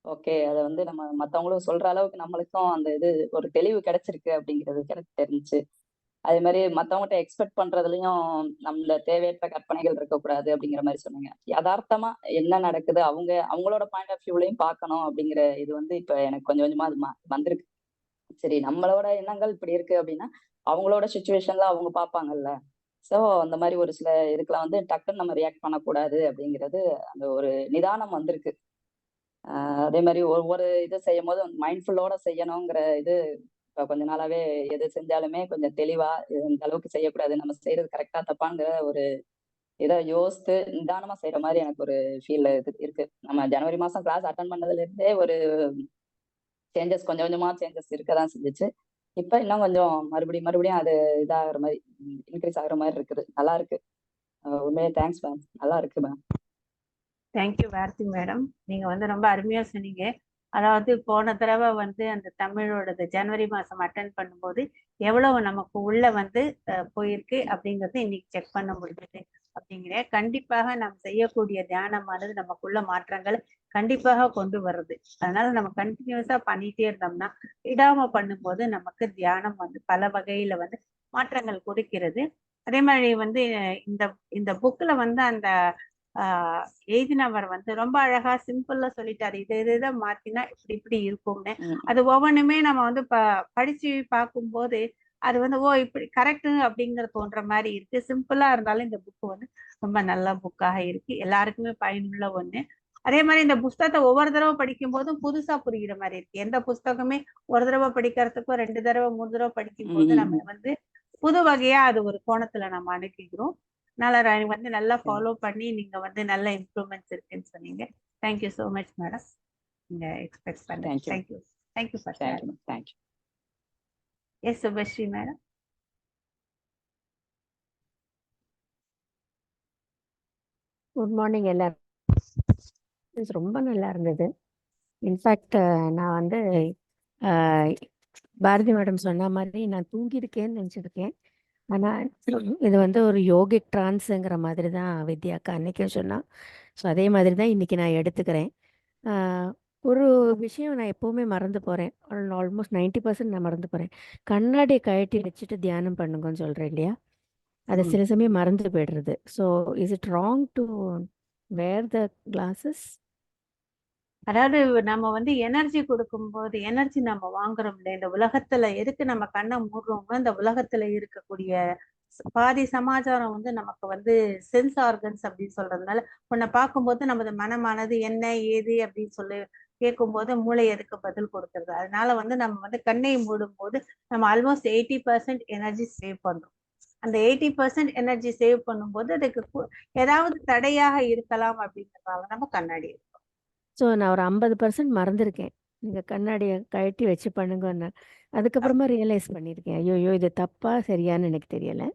ஓகே, அதை வந்து நம்ம மத்தவங்களும் சொல்ற அளவுக்கு நம்மளுக்கும் அந்த இது ஒரு தெளிவு கிடைச்சிருக்கு அப்படிங்கிறது தெரிஞ்சுச்சு. அதே மாதிரி மத்தவங்ககிட்ட எக்ஸ்பெக்ட் பண்றதுலயும் நம்ம தேவையற்ற கற்பனைகள் இருக்கக்கூடாது அப்படிங்கிற மாதிரி சொன்னீங்க. யதார்த்தமா என்ன நடக்குது அவங்களோட பாயிண்ட் ஆஃப் வியூலையும் பார்க்கணும் அப்படிங்கிற இது வந்து இப்ப எனக்கு கொஞ்சம் கொஞ்சமா அது வந்திருக்கு. சரி, நம்மளோட எண்ணங்கள் இப்படி இருக்கு அப்படின்னா அவங்களோட சுச்சுவேஷன்ல அவங்க பார்ப்பாங்கல்ல. ஸோ அந்த மாதிரி ஒரு சில இதுக்கெல்லாம் வந்து டக்குன்னு நம்ம ரியாக்ட் பண்ணக்கூடாது அப்படிங்கிறது அந்த ஒரு நிதானம் வந்திருக்கு. அதே மாதிரி ஒவ்வொரு இது செய்யும் போது மைண்ட்ஃபுல்லோட செய்யணுங்கிற இது இப்போ கொஞ்ச நாளாவே எது செஞ்சாலுமே கொஞ்சம் தெளிவா இந்த அளவுக்கு செய்யக்கூடாது, நம்ம செய்யறது கரெக்டா தப்பாங்கிற ஒரு இதை யோசித்து நிதானமா செய்யற மாதிரி எனக்கு ஒரு ஃபீல் இருக்கு. நம்ம ஜனவரி மாசம் கிளாஸ் அட்டன் பண்ணதுல இருந்தே ஒரு சேஞ்சஸ் கொஞ்சம் கொஞ்சமா சேஞ்சஸ் இருக்கதான் செஞ்சுச்சு. இப்ப இன்னும் கொஞ்சம் மறுபடியும் அது இதாகிற மாதிரி இன்க்ரீஸ் ஆகுற மாதிரி இருக்குது. நல்லா இருக்கு. உண்மையே தேங்க்ஸ் மேம், நல்லா இருக்கு மேம். Thank you Bharathi madam. நீங்க வந்து ரொம்ப அருமையா சொன்னீங்க. அதாவது போன தடவை வந்து அந்த தமிழோட ஜனவரி மாசம் அட்டன் பண்ணும்போது எவ்வளவு நமக்கு உள்ள வந்து போயிருக்கு அப்படிங்கறது இன்னைக்கு செக் பண்ண முடியுது அப்படிங்கிற. கண்டிப்பாக நாம் செய்யக்கூடிய தியானமானது நமக்குள்ள மாற்றங்களை கண்டிப்பாக கொண்டு வருது. அதனால நம்ம கண்டினியூஸா பண்ணிட்டே இருந்தோம்னா விடாம பண்ணும்போது நமக்கு தியானம் வந்து பல வகையில வந்து மாற்றங்கள் கொடுக்கிறது. அதே மாதிரி வந்து இந்த இந்த புக்ல வந்து அந்த எழுதினவர் வந்து ரொம்ப அழகா சிம்பிளா சொல்லிட்டாரு. இதை மாத்தினா இப்படி இருக்கும்னு. அது ஒவ்வொன்றுமே நம்ம வந்து படிச்சு பார்க்கும்போது அது வந்து இப்படி கரெக்டு அப்படிங்கிற தோன்ற மாதிரி இருக்கு. சிம்பிளா இருந்தாலும் இந்த புக் வந்து ரொம்ப நல்ல புக்காக இருக்கு, எல்லாருக்குமே பயனுள்ள ஒண்ணு. அதே மாதிரி இந்த புஸ்தகத்தை ஒவ்வொரு தடவை படிக்கும் போதும் புதுசா புரிகிற மாதிரி இருக்கு. எந்த புஸ்தகமே ஒரு தடவை படிக்கிறதுக்கும் 2 தடவை 3 தடவை படிக்கும் போது நம்ம வந்து புது வகையா அது ஒரு கோணத்துல நம்ம அணுகிக்கிறோம். அதனால வந்து நல்லா ஃபாலோ பண்ணி நீங்க வந்து நல்ல இம்ப்ரூவ்மெண்ட்ஸ் இருக்குன்னு சொன்னீங்க. Thank you so much madam. நீங்க எக்ஸ்பெக்ட் பண்ணுங்க. Thank you for sharing. Thank you. Yes Subashree madam. Good morning எல்லாரும். ரொம்ப நல்லா இருந்தது. இன்ஃபேக்ட் நான் வந்து பாரதி மேடம் சொன்ன மாதிரி நான் தூங்கியிருக்கேன்னு நினச்சிருக்கேன். ஆனால் இது வந்து ஒரு யோகிக் ட்ரான்ஸுங்கிற மாதிரி தான் வித்யாக்கா அன்னைக்கும் சொன்னான். ஸோ அதே மாதிரி தான் இன்றைக்கி நான் எடுத்துக்கிறேன். ஒரு விஷயம் நான் எப்போவுமே மறந்து போகிறேன். ஆல்மோஸ்ட் 90% நான் மறந்து போகிறேன். கண்ணாடி கழட்டி வச்சுட்டு தியானம் பண்ணுங்கன்னு சொல்கிறேன் இல்லையா? அது சில சமயம் மறந்து போயிடுறது. So is it wrong to wear the glasses? அதாவது நம்ம வந்து எனர்ஜி கொடுக்கும்போது எனர்ஜி நம்ம வாங்குறோம் இல்லை? இந்த உலகத்துல எதுக்கு நம்ம கண்ணை மூடுறோம்னா இந்த உலகத்துல இருக்கக்கூடிய பாதி சமாச்சாரம் வந்து நமக்கு வந்து சென்ஸ் ஆர்கன்ஸ் அப்படின்னு சொல்றதுனால உன்னை பார்க்கும்போது நமது மனமானது என்ன ஏது அப்படின்னு சொல்லி கேட்கும்போது மூளை எதுக்கு பதில் கொடுக்கறது. அதனால வந்து நம்ம வந்து கண்ணை மூடும் போது நம்ம ஆல்மோஸ்ட் 80% எனர்ஜி சேவ் பண்றோம். அந்த 80% எனர்ஜி சேவ் பண்ணும்போது அதுக்கு ஏதாவது தடையாக இருக்கலாம் அப்படிங்கிறதால நம்ம கண்ணாடி இருக்கோம். ஸோ நான் ஒரு 50% மறந்துருக்கேன். நீங்கள் கண்ணாடியை கழட்டி வச்சு பண்ணுங்கன்னு. அதுக்கப்புறமா ரியலைஸ் பண்ணியிருக்கேன். ஐயோ இது தப்பா சரியான்னு எனக்கு தெரியலை.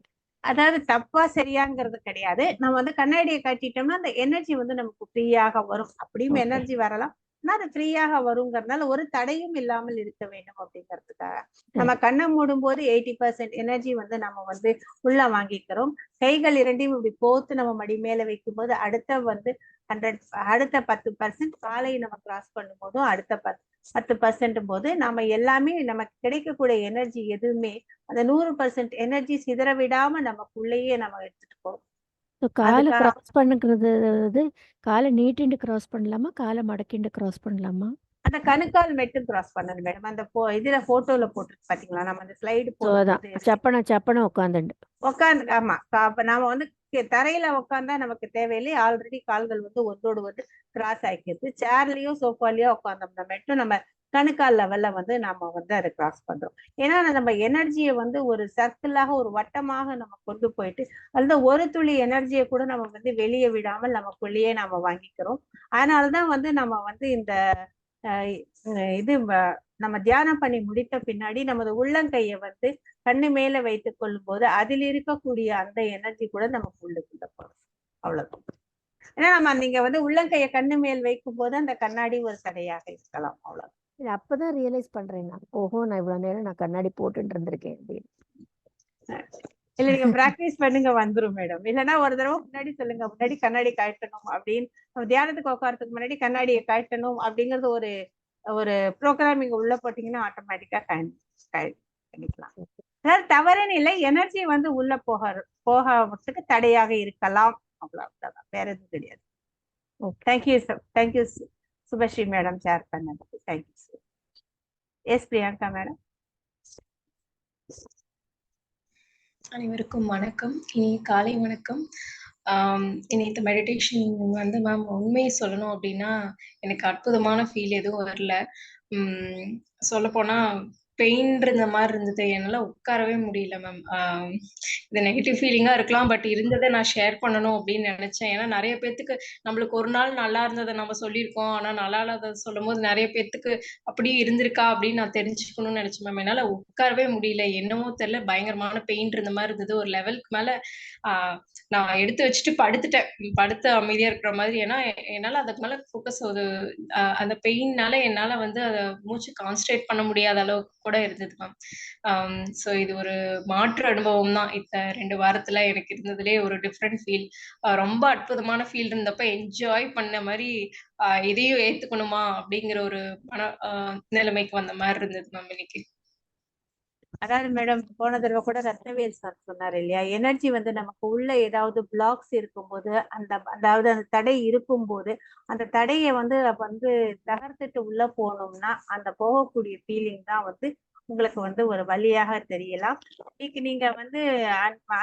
அதாவது தப்பா சரியாங்கிறது கிடையாது. நம்ம வந்து கண்ணாடியை கட்டிட்டோம்னா அந்த எனர்ஜி வந்து நமக்கு ஃப்ரீயாக வரும். அப்படியும் எனர்ஜி வரலாம், ஆனா அது ஃப்ரீயாக வருங்கிறதுனால ஒரு தடையும் இல்லாமல் இருக்க வேண்டும் அப்படிங்கிறதுக்காக நம்ம கண்ணை மூடும் போது 80% எனர்ஜி வந்து நம்ம வந்து உள்ள வாங்கிக்கிறோம். கைகள் இரண்டையும் இப்படி போத்து நம்ம மடி மேல வைக்கும் போது அடுத்த வந்து 10% காலை நம்ம கிராஸ் பண்ணும் போதும் அடுத்த 10% போது நம்ம எல்லாமே நமக்கு கிடைக்கக்கூடிய எனர்ஜி எதுவுமே அந்த 100% எனர்ஜி சிதற விடாம நமக்குள்ளேயே நம்ம எடுத்துட்டு போறோம். காலை கிராஸ் பண்ணுறது காலை நீட்டிண்டு கிராஸ் பண்ணலாமா, காலை மடக்கிண்டு கிராஸ் பண்ணலாமா? அந்த கணுக்கால் மட்டும் கிராஸ் பண்ணணும் மேடம். அந்த இதுல போட்டோல போட்டுருக்கு பாத்தீங்களா, நம்ம அந்த ஸ்லைடு போட்டு சப்பன உட்காந்து ஆமா நாம வந்து தரையில உட்காந்தா நமக்கு தேவையில்லை. ஆல்ரெடி கால்கள் வந்து ஒன்றோடு வந்து கிராஸ் ஆகிக்கிறது. சேர்லயோ சோஃபாலயோ உட்காந்தோம்னா மட்டும் நம்ம கணுக்கால் லெவல்ல வந்து நம்ம வந்து அதை கிராஸ் பண்றோம். ஏன்னா நம்ம எனர்ஜியை வந்து ஒரு சர்க்கிளாக ஒரு வட்டமாக நம்ம கொண்டு போயிட்டு அந்த ஒரு துளி எனர்ஜியை கூட நம்ம வந்து வெளியே விடாமல் நமக்குள்ளேயே நம்ம வாங்கிக்கிறோம். அதனாலதான் வந்து நம்ம வந்து இந்த இது நம்ம தியானம் பண்ணி முடித்த பின்னாடி நமது உள்ளங்கையை வந்து கண்ணு மேல வைத்துக் கொள்ளும் போது அதில் இருக்கக்கூடிய அந்த எனர்ஜி கூட நமக்கு உள்ளுக்குள்ள போகும். அவ்வளவுதான். ஏன்னா நம்ம நீங்க வந்து உள்ளங்கையை கண்ணு மேல் வைக்கும் போது அந்த கண்ணாடி ஒரு தடையாக இருக்கலாம். அவ்வளவு. அப்பதான் ரியலைஸ் பண்றேன் நான், ஓஹோ நான் இவ்வளவு நேரம் நான் கண்ணாடி போட்டுட்டு இருந்திருக்கேன் அப்படின்னு. இல்ல நீங்க பிராக்டிஸ் பண்ணுங்க வந்துரும் மேடம். இல்லைன்னா ஒரு தடவை முன்னாடி சொல்லுங்க, முன்னாடி கண்ணாடி காய்ட்டணும் அப்படின்னு, தியானத்துக்கு உட்காரத்துக்கு முன்னாடி கண்ணாடியை காய்ட்டணும் அப்படிங்கறது ஒரு ப்ரோக்ராமிங் உள்ள போட்டீங்கன்னா ஆட்டோமேட்டிக்கா பண்ணிக்கலாம். அதாவது தவறுன்னு இல்லை, எனர்ஜி வந்து உள்ள போகிறதுக்கு தடையாக இருக்கலாம். அவ்வளவுதான், வேற எதுவும் கிடையாது. தேங்க்யூ சுபஸ்ரீ மேடம் ஷேர் பண்ணதுக்கு. தேங்க்யூ. Yes Priyanka madam. அனைவருக்கும் வணக்கம். இனிய காலை வணக்கம். இன்னைக்கு மெடிடேஷன் வந்து மேம் உண்மையை சொல்லணும் அப்டின்னா, எனக்கு அற்புதமான ஃபீல் எதுவும் வரல. சொல்லப்போனா பெயின் இருந்த மாரி இருந்தது. என்னால உட்காரவே முடியல மேம். இது நெகட்டிவ் ஃபீலிங்கா இருக்கலாம். பட் இருந்தத நான் ஷேர் பண்ணணும் அப்டின்னு நெனச்சேன். ஏன்னா நெறைய பேத்துக்கு நம்மளுக்கு ஒரு நாள் நல்லா இருந்தத நம்ம சொல்லியிருக்கோம். ஆனா நல்லா இல்லாதத சொல்லும்போது நெறைய பேத்துக்கு அப்படியே இருந்திருக்கா அப்படின்னு நான் தெரிஞ்சுக்கணும்னு நெனச்சேன் மேம். என்னால உட்காரவே முடியல. என்னமோ தெரியல பயங்கரமான பெயின் இருந்த மாரி இருந்தது. ஒரு லெவலுக்கு மேல ஆ நான் எடுத்து வச்சுட்டு படுத்துட்டேன். படுத்து அமைதியா இருக்கிற மாதிரி. ஏன்னா என்னால அதுக்கு மேல ஃபோக்கஸ் ஒரு அந்த பெயின்னால என்னால வந்து அத மூச்சு கான்சன்ட்ரேட் பண்ண முடியாத அளவுக்கு கூட இருந்தது மேம். ஸோ இது ஒரு மாற்று அனுபவம் தான். இந்த 2 வாரத்துல எனக்கு இருந்ததுலயே ஒரு டிஃபரெண்ட் ஃபீல். ரொம்ப அற்புதமான ஃபீல் இருந்தப்ப என்ஜாய் பண்ண மாரி, இதையும் ஏத்துக்கணுமா? அப்படிங்கிற ஒரு மன நிலைமைக்கு வந்த மாரி இருந்தது மேம் இன்னைக்கு. அதாவது மேடம் போன தடவை கூட ரத்னவேல் சார் சொன்னார் இல்லையா, எனர்ஜி வந்து நமக்கு உள்ள ஏதாவது பிளாக்ஸ் இருக்கும்போது அதாவது அந்த தடை இருக்கும்போது அந்த தடையை வந்து தகர்த்துட்டு உள்ள போனோம்னா அந்த போகக்கூடிய ஃபீலிங் தான் வந்து உங்களுக்கு வந்து ஒரு வழியாக தெரியலாம். இன்னைக்கு நீங்க வந்து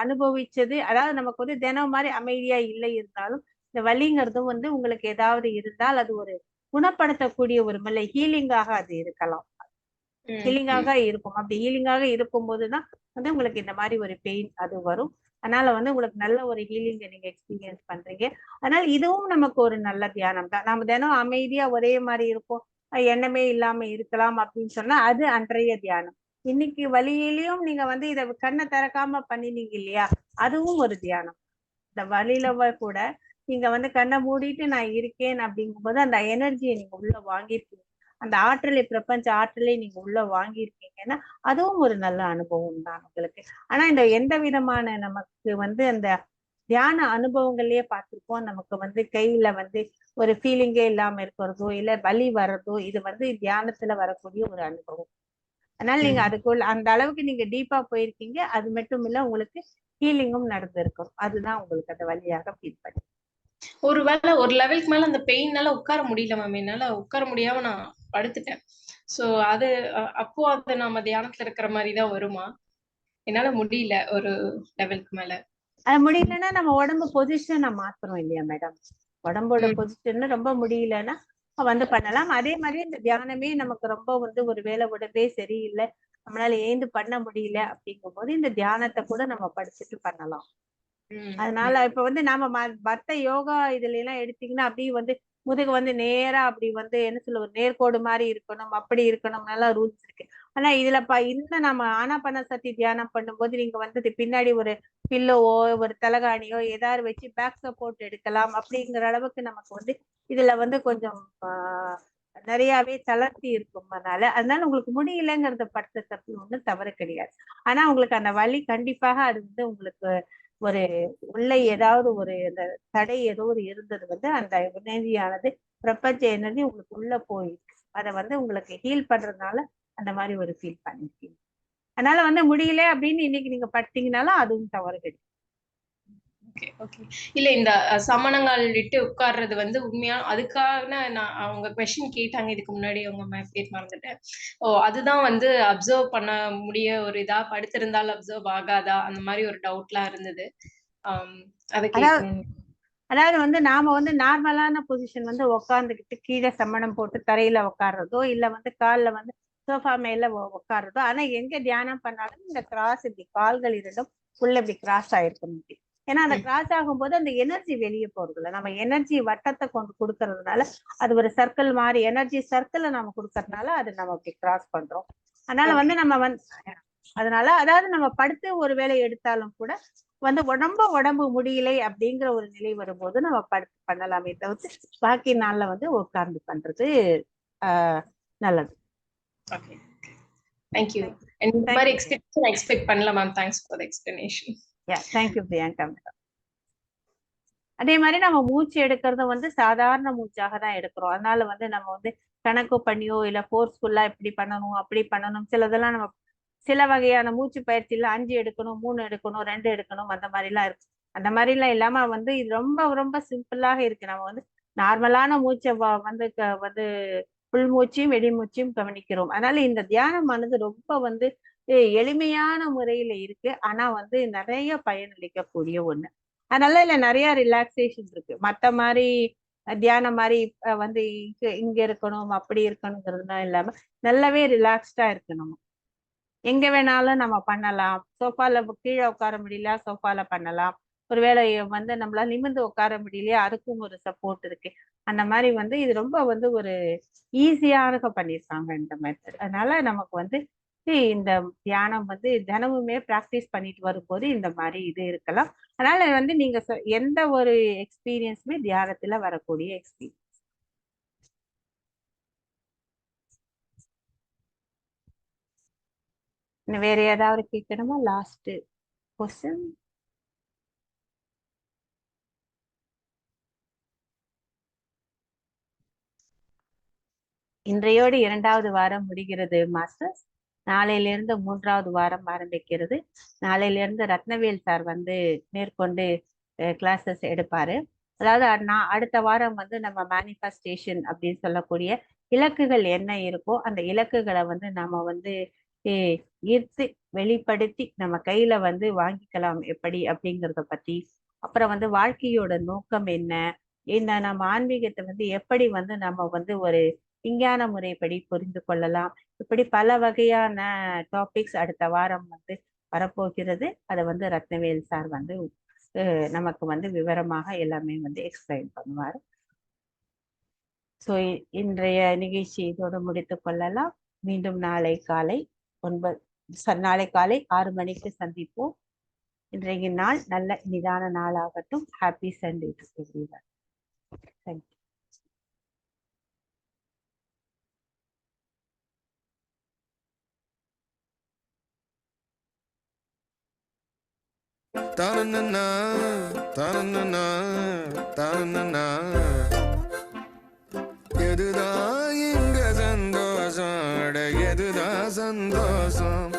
அனுபவிச்சது, அதாவது நமக்கு வந்து தினம் மாதிரி அமைதியா இல்லை இருந்தாலும் இந்த வலிங்கிறதும் வந்து உங்களுக்கு ஏதாவது இருந்தால் அது ஒரு குணப்படுத்தக்கூடிய ஒரு ஹீலிங்காக அது இருக்கலாம். ஹீலிங்காக இருக்கும். அப்படி ஹீலிங்காக இருக்கும் போதுதான் வந்து உங்களுக்கு இந்த மாதிரி ஒரு பெயின் அது வரும். அதனால வந்து உங்களுக்கு நல்ல ஒரு ஹீலிங்கை நீங்க எக்ஸ்பீரியன்ஸ் பண்றீங்க. அதனால இதுவும் நமக்கு ஒரு நல்ல தியானம் தான். நம்ம தினம் அமைதியா ஒரே மாதிரி இருக்கும், எண்ணமே இல்லாம இருக்கலாம் அப்படின்னு சொன்னா அது அன்றைய தியானம். இன்னைக்கு வழியிலயும் நீங்க வந்து இத கண்ணை திறக்காம பண்ணினீங்க இல்லையா, அதுவும் ஒரு தியானம். இந்த வழியில கூட நீங்க வந்து கண்ணை மூடிட்டு நான் இருக்கேன் அப்படிங்கும்போது அந்த எனர்ஜியை நீங்க உள்ள வாங்கிருக்கீங்க. அந்த ஆற்றலை, பிரபஞ்ச ஆற்றலை நீங்க உள்ள வாங்கியிருக்கீங்கன்னா அதுவும் ஒரு நல்ல அனுபவம் தான் உங்களுக்கு. ஆனா இந்த எந்த விதமான நமக்கு வந்து அந்த தியான அனுபவங்கள்லயே பார்த்திருப்போம், நமக்கு வந்து கையில வந்து ஒரு ஃபீலிங்கே இல்லாம இருக்கிறதோ இல்ல வலி வர்றதோ, இது வந்து தியானத்துல வரக்கூடிய ஒரு அனுபவம். அதனால நீங்க அதுக்குள்ள அந்த அளவுக்கு நீங்க டீப்பா போயிருக்கீங்க. அது மட்டும் இல்ல, உங்களுக்கு ஹீலிங்கும் நடந்திருக்கும். அதுதான் உங்களுக்கு அந்த வழியாக ஃபீல் பண்ணி. ஒருவேளை ஒரு லெவலுக்கு மேல அந்த பெயின்னால உட்கார முடியல மேம். என்னால உட்கார முடியாம நான் படுத்துட்டேன். ஸோ அது அப்போ அது நம்ம தியானத்துல இருக்கிற மாரி தான் வருமா? என்னால முடியல ஒரு லெவலுக்கு மேல. அது முடியலன்னா நம்ம உடம்பு பொசிஷனை மாத்துறோம் இல்லையா மேடம்? உடம்போட பொசிஷன் ரொம்ப முடியலன்னா வந்து பண்ணலாம். அதே மாதிரி இந்த தியானமே நமக்கு ரொம்ப வந்து ஒரு வேலை உடம்பே சரியில்லை, நம்மளால ஏந்து பண்ண முடியல அப்படிங்கும் போது இந்த தியானத்தை கூட நம்ம படிச்சுட்டு பண்ணலாம். அதனால இப்ப வந்து நாம மத்த யோகா இதுல எல்லாம் எடுத்தீங்கன்னா அப்படியே வந்து முதுகு வந்து நேரா அப்படி வந்து என்ன சொல்ல ஒரு நேர்கோடு மாதிரி இருக்கணும், அப்படி இருக்கணும், நல்லா ரூல்ஸ் இருக்கு. ஆனா இதுல இந்த நம்ம ஆனாபானசதி தியானம் பண்ணும்போது நீங்க வந்து பின்னாடி ஒரு பில்லோவோ ஒரு தலகாணியோ ஏதாவது வச்சு பேக் சப்போர்ட் எடுக்கலாம். அப்படிங்கிற அளவுக்கு நமக்கு வந்து இதுல வந்து கொஞ்சம் நிறையவே தளர்த்தி இருக்கும். அதனால உங்களுக்கு முடியலங்கிறத படுத்துறதுல ஒண்ணும் தவறு கிடையாது. ஆனா உங்களுக்கு அந்த வலி கண்டிப்பாக அது வந்து உங்களுக்கு ஒரு உள்ள ஏதாவது ஒரு தடை ஏதோ ஒரு இருந்தது வந்து அந்த எனர்ஜியானது, பிரபஞ்ச எனர்ஜி உங்களுக்கு உள்ள போயிருக்கு. அதை வந்து உங்களுக்கு ஹீல் பண்றதுனால அந்த மாதிரி ஒரு ஃபீல் பண்ணிருக்கீங்க. அதனால வந்து முடியல அப்படின்னு இன்னைக்கு நீங்க பட்டீங்கனாலும் அதுவும் தவறு கிடையாது. இல்ல இந்த சமணங்கால் விட்டு உட்கார்றது வந்து உண்மையா அதுக்கான நான் அவங்க கொஸ்டின் கேட்டாங்க இதுக்கு முன்னாடி, அவங்க பேர் மறந்துட்டேன். அதுதான் வந்து அப்சர்வ் பண்ண முடிய ஒரு இதா, படுத்திருந்தால் அப்சர்வ் ஆகாதா அந்த மாதிரி ஒரு டவுட்லாம் இருந்தது. அதை கேட்கணும். அதாவது வந்து நாம வந்து நார்மலான பொசிஷன் வந்து உட்காந்துக்கிட்டு கீழே சம்மணம் போட்டு தரையில உட்கார்றதோ இல்ல வந்து கால்ல வந்து சோஃபா மேல உட்கார்றதோ. ஆனா எங்க தியானம் பண்ணாலும் இந்த கிராஸ் இப்படி கால்கள் இரண்டும் உள்ள இப்படி கிராஸ் ஆயிருக்கணும். ஏன்னா அந்த கிராஸ் ஆகும்போது அந்த எனர்ஜி வெளியே போறது இல்லை, நம்ம எனர்ஜி வட்டத்தை கொண்டு கொடுக்கறதுனால அது ஒரு சர்க்கிள் மாதிரி எனர்ஜி சர்க்கிளை நம்ம கொடுக்கறதுனால அது நம்ம அப்படி கிராஸ் பண்றோம். அதனால வந்து நம்ம வந்து அதனால அதாவது நம்ம படுத்து ஒரு வேலை எடுத்தாலும் கூட வந்து உடம்பு முடியலை அப்படிங்கிற ஒரு நிலை வரும்போது நம்ம படுத்து பண்ணலாமே தவிர்த்து பாக்கி நாள்ல வந்து உட்கார்ந்து பண்றது நல்லது. Thank you. இந்த மாதிரி எக்ஸ்பெக்ட் பண்ணல ma'am. Thanks for the explanation. Thank you Priyanka. அதே மாதிரி நம்ம மூச்சு எடுக்கிறது வந்து சாதாரண மூச்சாக தான் எடுக்கிறோம். அதனால வந்து நம்ம வந்து கணக்கு பண்ணியோ இல்ல ஃபோர்ஸ்ஃபுல்லா இப்படி பண்ணணும் அப்படி பண்ணணும், சிலதெல்லாம் நம்ம சில வகையான மூச்சு பயிற்சியில 5 எடுக்கணும், 3 எடுக்கணும், 2 எடுக்கணும், அந்த மாதிரி எல்லாம் இருக்கு. அந்த மாதிரி எல்லாம் இல்லாம வந்து இது ரொம்ப ரொம்ப சிம்பிளாக இருக்கு. நம்ம வந்து நார்மலான மூச்சை வந்து உள் மூச்சையும் வெளி மூச்சையும் கவனிக்கிறோம். அதனால இந்த தியானமானது ரொம்ப வந்து எளிமையான முறையில இருக்கு. ஆனா வந்து நிறைய பயனளிக்கக்கூடிய ஒண்ணு. அதனால இதுல நிறைய ரிலாக்ஸேஷன் இருக்கு. மத்த மாதிரி தியானம் மாதிரி வந்து இங்க இருக்கணும் அப்படி இருக்கணுங்கிறதுலாம் இல்லாம நல்லாவே ரிலாக்ஸ்டா இருக்கு. நம்ம எங்க வேணாலும் நம்ம பண்ணலாம். சோஃபால கீழே உட்கார முடியல, சோஃபால பண்ணலாம். ஒருவேளை வந்து நம்மளால நிமிர்ந்து உட்கார முடியலையா, அதுக்கும் ஒரு சப்போர்ட் இருக்கு. அந்த மாதிரி வந்து இது ரொம்ப வந்து ஒரு ஈஸியாக பண்ணியிருக்காங்க இந்த மெத்தட். அதனால நமக்கு வந்து இந்த தியானம் வந்து தினமுமே பிராக்டிஸ் பண்ணிட்டு வரும்போது இந்த மாதிரி இது இருக்கலாம். அதனால வந்து நீங்க எந்த ஒரு எக்ஸ்பீரியன்ஸுமே தியானத்துல வரக்கூடிய எக்ஸ்பீரியன்ஸ். வேற ஏதாவது கேட்கணுமா? Last question. இன்றையோடு 2வது வாரம் முடிகிறது மாஸ்டர்ஸ். நாளையிலிருந்து 3வது வாரம் ஆரம்பிக்கிறது. நாளையிலிருந்து ரத்னவேல் சார் வந்து மேற்கொண்டு கிளாஸஸ் எடுப்பாரு. அதாவது அடுத்த வாரம் வந்து நம்ம மேனிஃபெஸ்டேஷன் அப்படின்னு சொல்லக்கூடிய இலக்குகள் என்ன இருக்கோ அந்த இலக்குகளை வந்து நம்ம வந்து ஈர்த்து வெளிப்படுத்தி நம்ம கையில வந்து வாங்கிக்கலாம் எப்படி அப்படிங்கிறத பத்தி, அப்புறம் வந்து வாழ்க்கையோட நோக்கம் என்ன, நம்ம ஆன்மீகத்தை வந்து எப்படி வந்து நம்ம வந்து ஒரு விஞ்ஞான முறைப்படி புரிந்து கொள்ளலாம், இப்படி பல வகையான டாபிக்ஸ் அடுத்த வாரம் வந்து வரப்போகிறது. அதை வந்து ரத்னவேல் சார் வந்து நமக்கு வந்து விவரமாக எல்லாமே வந்து எக்ஸ்பிளைன் பண்ணுவார். ஸோ இன்றைய நிகழ்ச்சி இதோடு முடித்துக் கொள்ளலாம். மீண்டும் நாளை காலை 6 மணிக்கு சந்திப்போம். இன்றைய நாள் நல்ல நிதான நாளாகட்டும். Happy Sunday to everyone. Thank you. எதுதான் இங்க சந்தோஷம், எதுதான் சந்தோஷம்,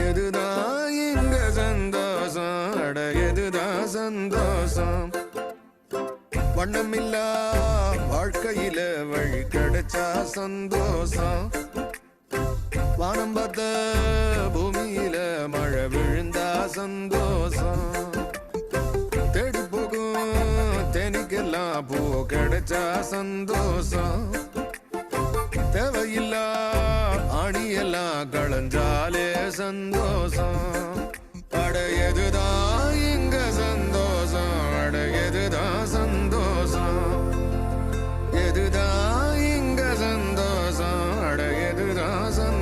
எதுதான் இங்க சந்தோஷம், எதுதான் சந்தோஷம். வண்ணமில்லா வாழ்க்கையில வழி கிடைச்சா சந்தோஷம். வானம் பார்த்த பூமியில மழை விழுந்தா சந்தோஷம். தேடி போகும் தேனிக்கெல்லாம் பூ கிடைச்சா சந்தோஷம். தேவையில்லா ஆணியெல்லாம் களைஞ்சாலே சந்தோஷம். அடையதுதான் இங்க சந்தோஷம், அடையதுதான் சந்தோஷம், எதுதான் இங்க சந்தோஷம், அடையதுதான் சந்தோஷம்.